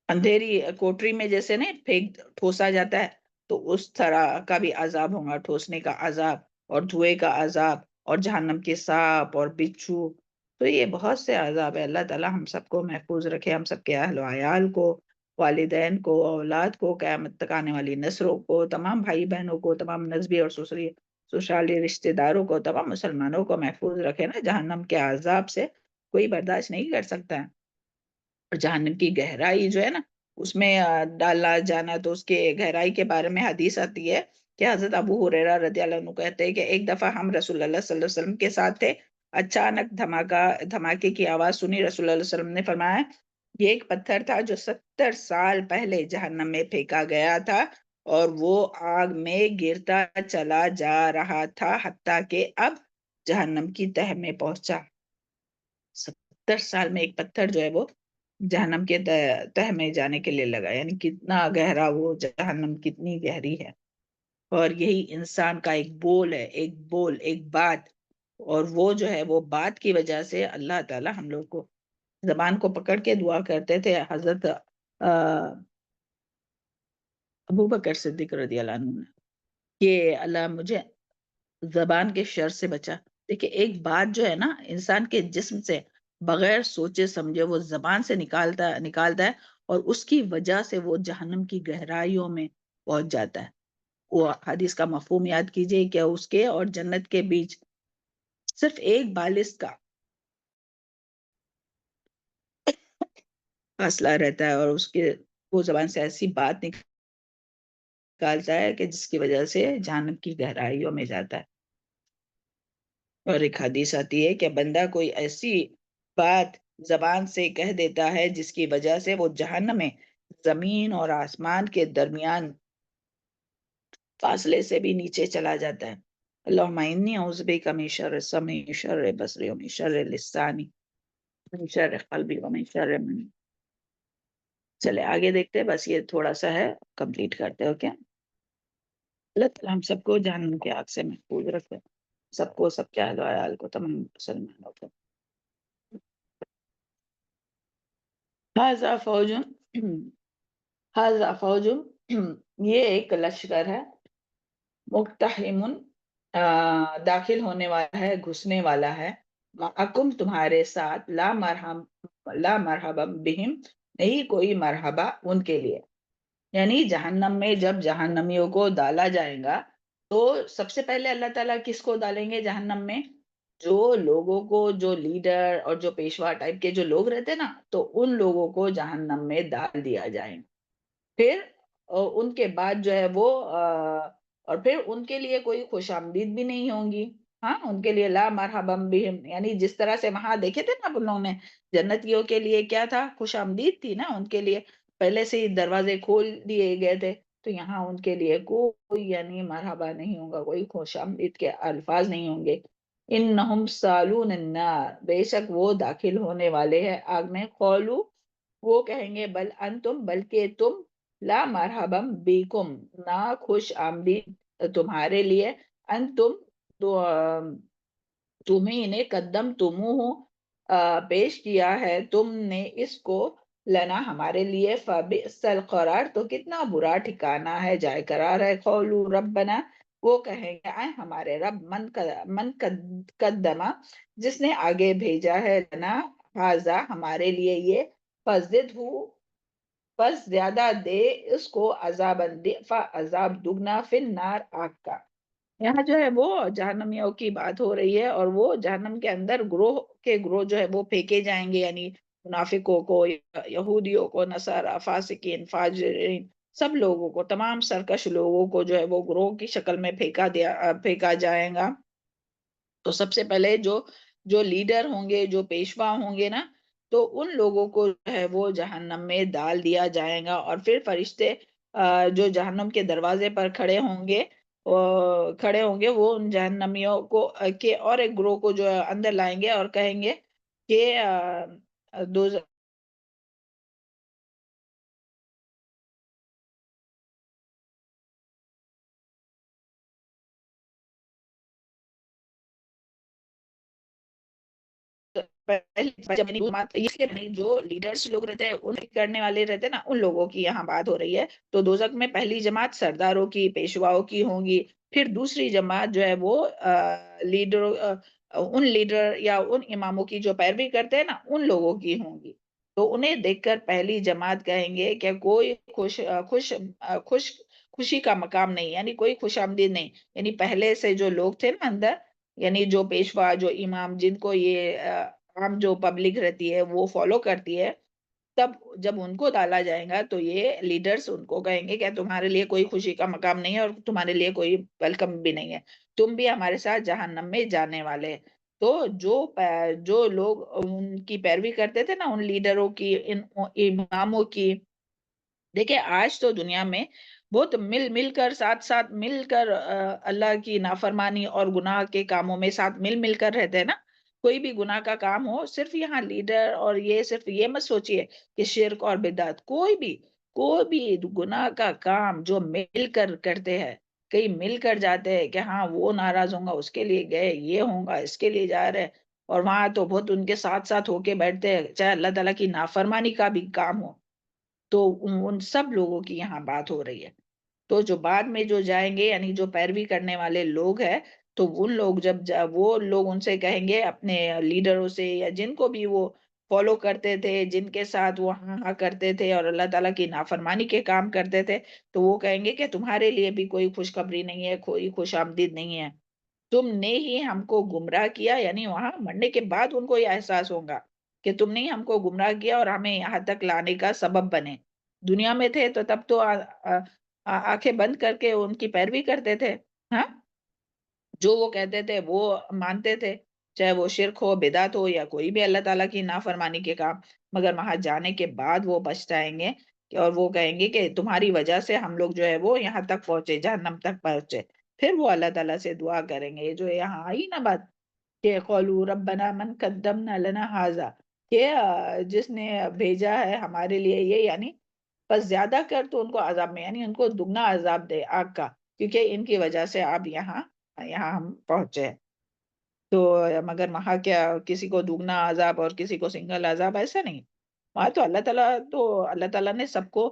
اندھیری کوٹری میں جیسے نا پھینک ٹھوسا جاتا ہے، تو اس طرح کا بھی عذاب ہوگا، ٹھوسنے کا عذاب، اور دھوئے کا عذاب، اور جہنم کے سانپ اور بچھو. تو یہ بہت سے عذاب ہے. اللہ تعالی ہم سب کو محفوظ رکھے، ہم سب کے اہل و عیال کو، والدین کو، اولاد کو، قیامت تک آنے والی نسلوں کو، تمام بھائی بہنوں کو، تمام نسبی اور سسرالی رشتہ داروں کو، تمام مسلمانوں کو محفوظ رکھے نا جہنم کے عذاب سے. کوئی برداشت نہیں کر سکتا ہے. اور جہنم کی گہرائی جو ہے نا، اس میں ڈالا جانا، تو اس کے گہرائی کے بارے میں حدیث آتی ہے کہ حضرت ابو ہریرہ رضی اللہ عنہ کہتے ہیں کہ ایک دفعہ ہم رسول اللہ صلی اللہ علیہ وسلم کے ساتھ تھے، اچانک دھماکے کی آواز سنی. رسول اللہ صلی اللہ علیہ وسلم نے فرمایا یہ ایک پتھر تھا جو 70 سال پہلے جہنم میں پھینکا گیا تھا، اور وہ آگ میں گرتا چلا جا رہا تھا حتیٰ کہ اب جہنم کی تہ میں پہنچا. 70 سال میں ایک پتھر جو ہے وہ جہنم کے تہ میں جانے کے لیے لگا، یعنی کتنا گہرا وہ جہنم کتنی گہری ہے. اور یہی انسان کا ایک بول ہے، ایک بات، اور وہ جو ہے وہ بات کی وجہ سے اللہ تعالی ہم لوگ کو زبان کو پکڑ کے دعا کرتے تھے. حضرت ابو بکر صدیق رضی اللہ عنہ نے کہ اللہ مجھے زبان کے شر سے بچا. دیکھیں ایک بات جو ہے نا انسان کے جسم سے بغیر سوچے سمجھے وہ زبان سے نکالتا ہے، اور اس کی وجہ سے وہ جہنم کی گہرائیوں میں پہنچ جاتا ہے. وہ حدیث کا مفہوم یاد کیجئے کہ اس کے اور جنت کے بیچ صرف ایک بالش کا فاصلہ رہتا ہے، اور اس کے وہ زبان سے ایسی بات نکالتا ہے کہ جس کی وجہ سے جہنم کی گہرائیوں میں جاتا ہے. اور ایک حدیث آتی ہے کہ بندہ کوئی ایسی بات زبان سے کہہ دیتا ہے جس کی وجہ سے وہ جہنم میں زمین اور آسمان کے درمیان فاصلے سے بھی نیچے چلا جاتا ہے. اللہم انی اعوذ بک من شر سمعی، شر بصری، ومن شر لسانی، من شر قلبی، ومن شر من. چلے آگے دیکھتے ہیں، بس یہ تھوڑا سا ہے، کمپلیٹ کرتے ہو کیا. اللہ تعالیٰ ہم سب کو جہنم کے آگ سے محفوظ رکھے، سب کو، سب کے اہل و عیال کو، تمام مسلمانوں کو. هذا فوج هذا فوج یہ ایک لشکر ہے، مقتحم داخل ہونے والا ہے، گھسنے والا ہے، معکم تمہارے ساتھ، لا مرحبا بہم نہیں کوئی مرحبا ان کے لیے. یعنی جہنم میں جب جہنمیوں کو ڈالا جائے گا تو سب سے پہلے اللہ تعالیٰ کس کو ڈالیں گے جہنم میں؟ جو لوگوں کو، جو لیڈر اور جو پیشوا ٹائپ کے جو لوگ رہتے نا، تو ان لوگوں کو جہنم میں ڈال دیا جائے. پھر ان کے بعد جو ہے وہ اور پھر ان کے لیے کوئی خوش آمدید بھی نہیں ہوں گی. ہاں، ان کے لیے لا مرحبا بہم، یعنی جس طرح سے وہاں دیکھے تھے نا ان لوگوں نے جنتیوں کے لیے کیا تھا، خوش آمدید تھی نا ان کے لیے، پہلے سے ہی دروازے کھول دیے گئے تھے. تو یہاں ان کے لیے کوئی یعنی مرحبا نہیں ہوگا، کوئی خوش آمدید کے الفاظ نہیں ہوں گے. انہم سالون النار، بے شک وہ داخل ہونے والے ہیں آگ میں. قولو، وہ کہیں گے، بل انتم، بلکہ تم، لا مرحبا بیکم، نہ خوش آمدید تمہارے لیے، انتم، تمہیں انہیں قدم تمہو پیش کیا ہے تم نے اس کو، لنا ہمارے لیے، فبئس القرار، تو کتنا برا ٹھکانہ ہے، جائے قرار ہے. قولوا ربنا، وہ کہیں گے اے ہمارے رب، من قدما، جس نے آگے بھیجا ہے، لنا ہذا، ہمارے لیے یہ، فزد ہو، بس زیادہ دے اس کو عذاب ضعفا، عذاب دگنا، فی النار، آگ کا۔ یہاں جو ہے وہ جہنمیوں کی بات ہو رہی ہے، اور وہ جہنم کے اندر گروہ کے گروہ جو ہے وہ پھینکے جائیں گے، یعنی منافقوں کو، یہودیوں کو، نصارہ، فاسقین، فاجرین، سب لوگوں کو، تمام سرکش لوگوں کو جو ہے وہ گروہ کی شکل میں پھینکا جائے گا۔ تو سب سے پہلے جو لیڈر ہوں گے، جو پیشوا ہوں گے نا، تو ان لوگوں کو جو ہے وہ جہنم میں ڈال دیا جائے گا، اور پھر فرشتے جو جہنم کے دروازے پر کھڑے ہوں گے وہ ان جہنمیوں کو کے اور ایک گروہ کو جو ہے اندر لائیں گے اور کہیں گے کہ جو لیڈرز لوگ رہتے ہیں، ان کرنے والے رہتے ہیں نا، ان لوگوں کی یہاں بات ہو رہی ہے۔ تو دوزخ میں پہلی جماعت سرداروں کی، پیشواؤں کی ہوں گی، پھر دوسری جماعت جو ہے وہ ان لیڈر یا ان اماموں کی جو پیروی کرتے ہیں نا، ان لوگوں کی ہوں گی۔ تو انہیں دیکھ کر پہلی جماعت کہیں گے کہ کوئی خوشی کا مقام نہیں، یعنی کوئی خوش آمدید نہیں، یعنی پہلے سے جو لوگ تھے نا اندر، یعنی جو پیشوا، جو امام، جن کو یہ عام جو پبلک رہتی ہے وہ فالو کرتی ہے، تب جب ان کو ڈالا جائے گا تو یہ لیڈرز ان کو کہیں گے کہ تمہارے لیے کوئی خوشی کا مقام نہیں ہے، اور تمہارے لیے کوئی ویلکم بھی نہیں ہے، تم بھی ہمارے ساتھ جہنم میں جانے والے ہیں۔ تو جو لوگ ان کی پیروی کرتے تھے نا، ان لیڈروں کی، ان اماموں کی، دیکھیں آج تو دنیا میں بہت مل کر، ساتھ مل کر اللہ کی نافرمانی اور گناہ کے کاموں میں ساتھ مل کر رہتے ہیں نا۔ کوئی بھی گناہ کا کام ہو، صرف یہاں لیڈر اور یہ صرف یہ مت سوچئے کہ شرک اور بدعت، کوئی بھی گناہ کا کام جو مل کر کرتے ہیں، کئی مل کر جاتے ہیں کہ ہاں وہ ناراض ہوں گا اس کے لیے گئے، یہ ہوں گا اس کے لیے جا رہے، اور وہاں تو بہت ان کے ساتھ ہو کے بیٹھتے ہیں، چاہے اللہ تعالیٰ کی نافرمانی کا بھی کام ہو، تو ان سب لوگوں کی یہاں بات ہو رہی ہے۔ تو جو بعد میں جو جائیں گے، یعنی جو پیروی کرنے والے لوگ ہیں، تو ان لوگ وہ لوگ ان سے کہیں گے، اپنے لیڈروں سے یا جن کو بھی وہ فالو کرتے تھے، جن کے ساتھ وہ ہاں کرتے تھے اور اللہ تعالیٰ کی نافرمانی کے کام کرتے تھے، تو وہ کہیں گے کہ تمہارے لیے بھی کوئی خوشخبری نہیں ہے، کوئی خوش آمدید نہیں ہے، تم نے ہی ہم کو گمراہ کیا، یعنی وہاں مرنے کے بعد ان کو یہ احساس ہوگا کہ تم نے ہم کو گمراہ کیا اور ہمیں یہاں تک لانے کا سبب بنے۔ دنیا میں تھے تو تب تو آنکھیں بند کر کے ان کی پیروی کرتے تھے، ہاں، جو وہ کہتے تھے وہ مانتے تھے، چاہے وہ شرک ہو، بدعت ہو، یا کوئی بھی اللہ تعالیٰ کی نافرمانی کے کام، مگر وہاں جانے کے بعد وہ بچتائیں گے اور وہ کہیں گے کہ تمہاری وجہ سے ہم لوگ جو ہے وہ یہاں تک پہنچے، جہنم تک پہنچے۔ پھر وہ اللہ تعالیٰ سے دعا کریں گے، جو یہاں آئی نا بات کہ قولوا ربنا من قدمنا لنا ھذا، کہ جس نے بھیجا ہے ہمارے لیے یہ، یعنی بس زیادہ کر تو ان کو عذاب میں، یعنی ان کو دگنا عذاب دے آگ کا، کیونکہ ان کی وجہ سے آپ یہاں ہم پہنچے۔ تو مگر وہاں کیا کسی کو دگنا عذاب اور کسی کو سنگل عذاب؟ ایسا نہیں، وہاں تو اللہ تعالیٰ نے سب کو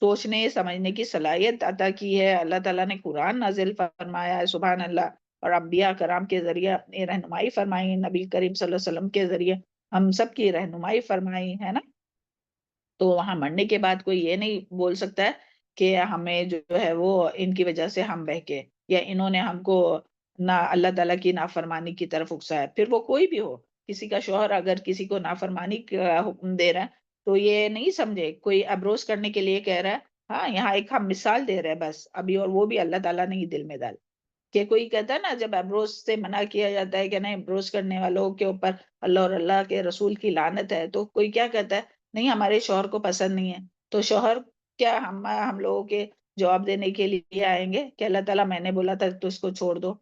سوچنے سمجھنے کی صلاحیت عطا کی ہے۔ اللہ تعالیٰ نے قرآن نازل فرمایا ہے، سبحان اللہ، اور انبیاء کرام کے ذریعے اپنی رہنمائی فرمائی، نبی کریم صلی اللہ علیہ وسلم کے ذریعے ہم سب کی رہنمائی فرمائی ہے نا۔ تو وہاں مرنے کے بعد کوئی یہ نہیں بول سکتا ہے کہ ہمیں جو ہے وہ ان کی وجہ سے ہم بہکے، یا انہوں نے ہم کو نہ اللہ تعالیٰ کی نافرمانی کی طرف اکسایا۔ پھر وہ کوئی بھی ہو، کسی کا شوہر اگر کسی کو نافرمانی کا حکم دے رہا ہے تو یہ نہیں سمجھے کوئی ابروز کرنے کے لیے کہہ رہا ہے، ہاں یہاں ایک ہم مثال دے رہے ہیں بس ابھی، اور وہ بھی اللہ تعالیٰ نے ہی دل میں ڈال کہ کوئی کہتا ہے نا، جب ابروز سے منع کیا جاتا ہے کہ نہیں ابروز کرنے والوں کے اوپر اللہ اور اللہ کے رسول کی لعنت ہے، تو کوئی کیا کہتا ہے، نہیں ہمارے شوہر کو پسند نہیں ہے، تو شوہر کیا ہم لوگوں کے جواب دینے کے لیے آئیں گے کہ اللہ تعالیٰ میں نے بولا تھا تو اس کو چھوڑ دو؟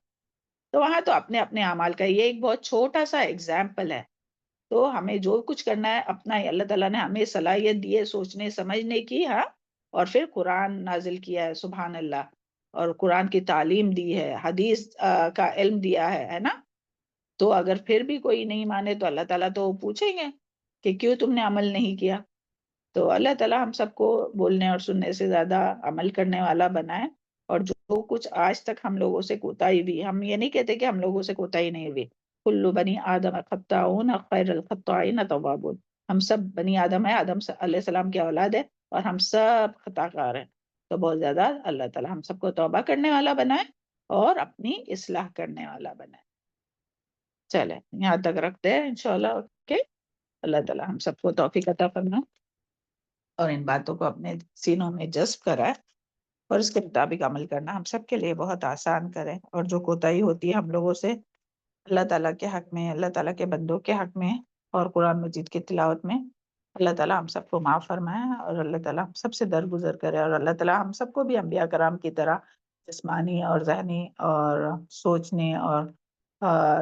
تو وہاں تو اپنے اپنے اعمال کا یہ ایک بہت چھوٹا سا اگزامپل ہے۔ تو ہمیں جو کچھ کرنا ہے اپنا ہی، اللہ تعالیٰ نے ہمیں صلاحیت دی ہے سوچنے سمجھنے کی، ہاں، اور پھر قرآن نازل کیا ہے، سبحان اللہ، اور قرآن کی تعلیم دی ہے، حدیث کا علم دیا ہے نا۔ تو اگر پھر بھی کوئی نہیں مانے تو اللہ تعالیٰ تو پوچھیں گے کہ کیوں تم نے عمل نہیں کیا۔ تو اللہ تعالیٰ ہم سب کو بولنے اور سننے سے زیادہ عمل کرنے والا بنائے، اور جو کچھ آج تک ہم لوگوں سے کوتاہی ہوئی، ہم یہ نہیں کہتے کہ ہم لوگوں سے کوتاہی نہیں ہوئی، کل بنی آدم خطاؤن خیر الخطائین توابون، ہم سب بنی آدم ہیں، آدم علیہ السلام کی اولاد ہے، اور ہم سب خطا کار ہیں. تو بہت زیادہ اللہ تعالیٰ ہم سب کو توبہ کرنے والا بنائے اور اپنی اصلاح کرنے والا بنائے. چلے یہاں تک رکھتے ہیں انشاءاللہ. اوکے. اللہ تعالیٰ ہم سب کو توفیق عطا فرمائے اور ان باتوں کو اپنے سینوں میں جذب کرائے اور اس کے مطابق عمل کرنا ہم سب کے لیے بہت آسان کرے. اور جو کوتاہی ہوتی ہے ہم لوگوں سے اللہ تعالیٰ کے حق میں، اللہ تعالیٰ کے بندوں کے حق میں اور قرآن مجید کی تلاوت میں، اللہ تعالیٰ ہم سب کو معاف فرمائے اور اللہ تعالیٰ ہم سب سے درگزر کرے اور اللہ تعالیٰ ہم سب کو بھی انبیاء کرام کی طرح جسمانی اور ذہنی اور سوچنے اور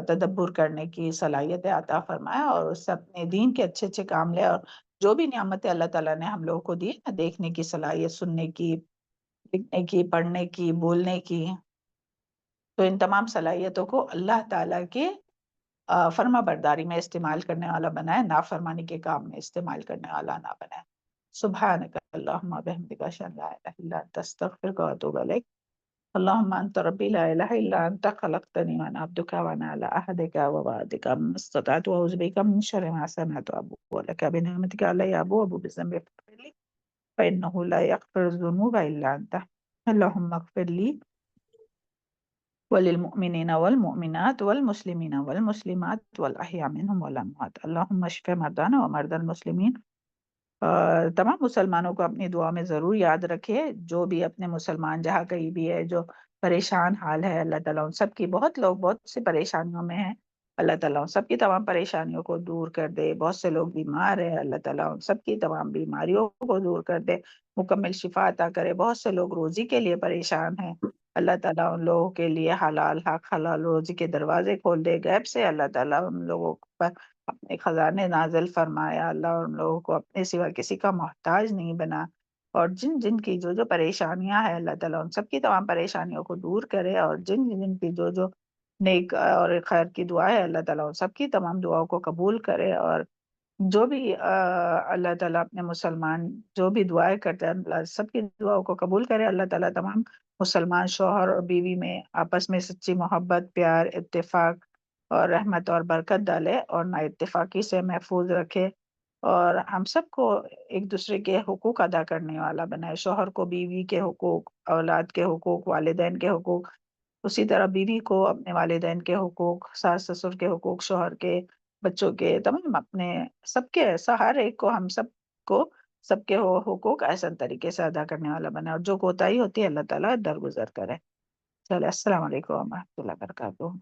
تدبر کرنے کی صلاحیت عطا فرمائے اور اس سے اپنے دین کے اچھے اچھے کام لے. اور جو بھی نعمتیں اللہ تعالیٰ نے ہم لوگوں کو دی نا، دیکھنے کی صلاحیت، سننے کی، لکھنے کی، پڑھنے کی، بولنے کی، تو ان تمام صلاحیتوں کو اللہ تعالیٰ کے فرما برداری میں استعمال کرنے والا بنائے، نافرمانی کے کام میں استعمال کرنے والا نہ بنائے. سبحانک اللہم وبحمدک اشہد ان لا الہ الا انت استغفرک واتوب الیک. اللہم انت ربی لا الہ الا انت خلقتنی وانا عبدک وانا علی عہدک ووعدک ما استطعت واعوذ بک من شر ما صنعت وابوء لک بنعمتک علی وابوء بذنبی فاغفر لی فانہ لا یغفر الذنوب الا انت. اللہم اغفر لی وللمؤمنین والمؤمنات والمسلمین والمسلمات والاحیاء منهم والاموات. اللہم اشف مرضانا ومرضی المسلمین. تمام مسلمانوں کو اپنی دعا میں ضرور یاد رکھے، جو بھی اپنے مسلمان جہاں کہیں بھی ہے جو پریشان حال ہے، اللہ تعالیٰ ان سب کی، بہت لوگ بہت سی پریشانیوں میں ہیں، اللہ تعالیٰ ان سب کی تمام پریشانیوں کو دور کر دے. بہت سے لوگ بیمار ہیں، اللہ تعالیٰ ان سب کی تمام بیماریوں کو دور کر دے، مکمل شفا عطا کرے. بہت سے لوگ روزی کے لیے پریشان ہیں، اللہ تعالیٰ ان لوگوں کے لیے حلال حق حلال روزی کے دروازے کھول دے. غیب سے اللہ تعالیٰ ان لوگوں پر اپنے خزانے نازل فرمایا. اللہ ان لوگوں کو اپنے سوا کسی کا محتاج نہیں بنا. اور جن جن کی جو جو پریشانیاں ہیں، اللہ تعالیٰ ان سب کی تمام پریشانیوں کو دور کرے. اور جن جن کی جو جو نیک اور خیر کی دعا ہے، اللہ تعالیٰ ان سب کی تمام دعاؤں کو قبول کرے. اور جو بھی اللہ تعالیٰ اپنے مسلمان جو بھی دعائیں کرتے ہیں، اللہ سب کی دعاؤں کو قبول کرے. اللہ تعالیٰ تمام مسلمان شوہر اور بیوی میں آپس میں سچی محبت، پیار، اتفاق اور رحمت اور برکت ڈالے اور نا اتفاقی سے محفوظ رکھے اور ہم سب کو ایک دوسرے کے حقوق ادا کرنے والا بنائے. شوہر کو بیوی کے حقوق، اولاد کے حقوق، والدین کے حقوق، اسی طرح بیوی کو اپنے والدین کے حقوق، ساس سسر کے حقوق، شوہر کے، بچوں کے، تمام اپنے سب کے، ایسا ہر ایک کو، ہم سب کو سب کے حقوق احسن طریقے سے ادا کرنے والا بنائے. اور جو کوتاہی ہوتی ہے اللہ تعالیٰ درگزر کرے. چلے السلام علیکم ورحمۃ اللہ وبرکاتہ.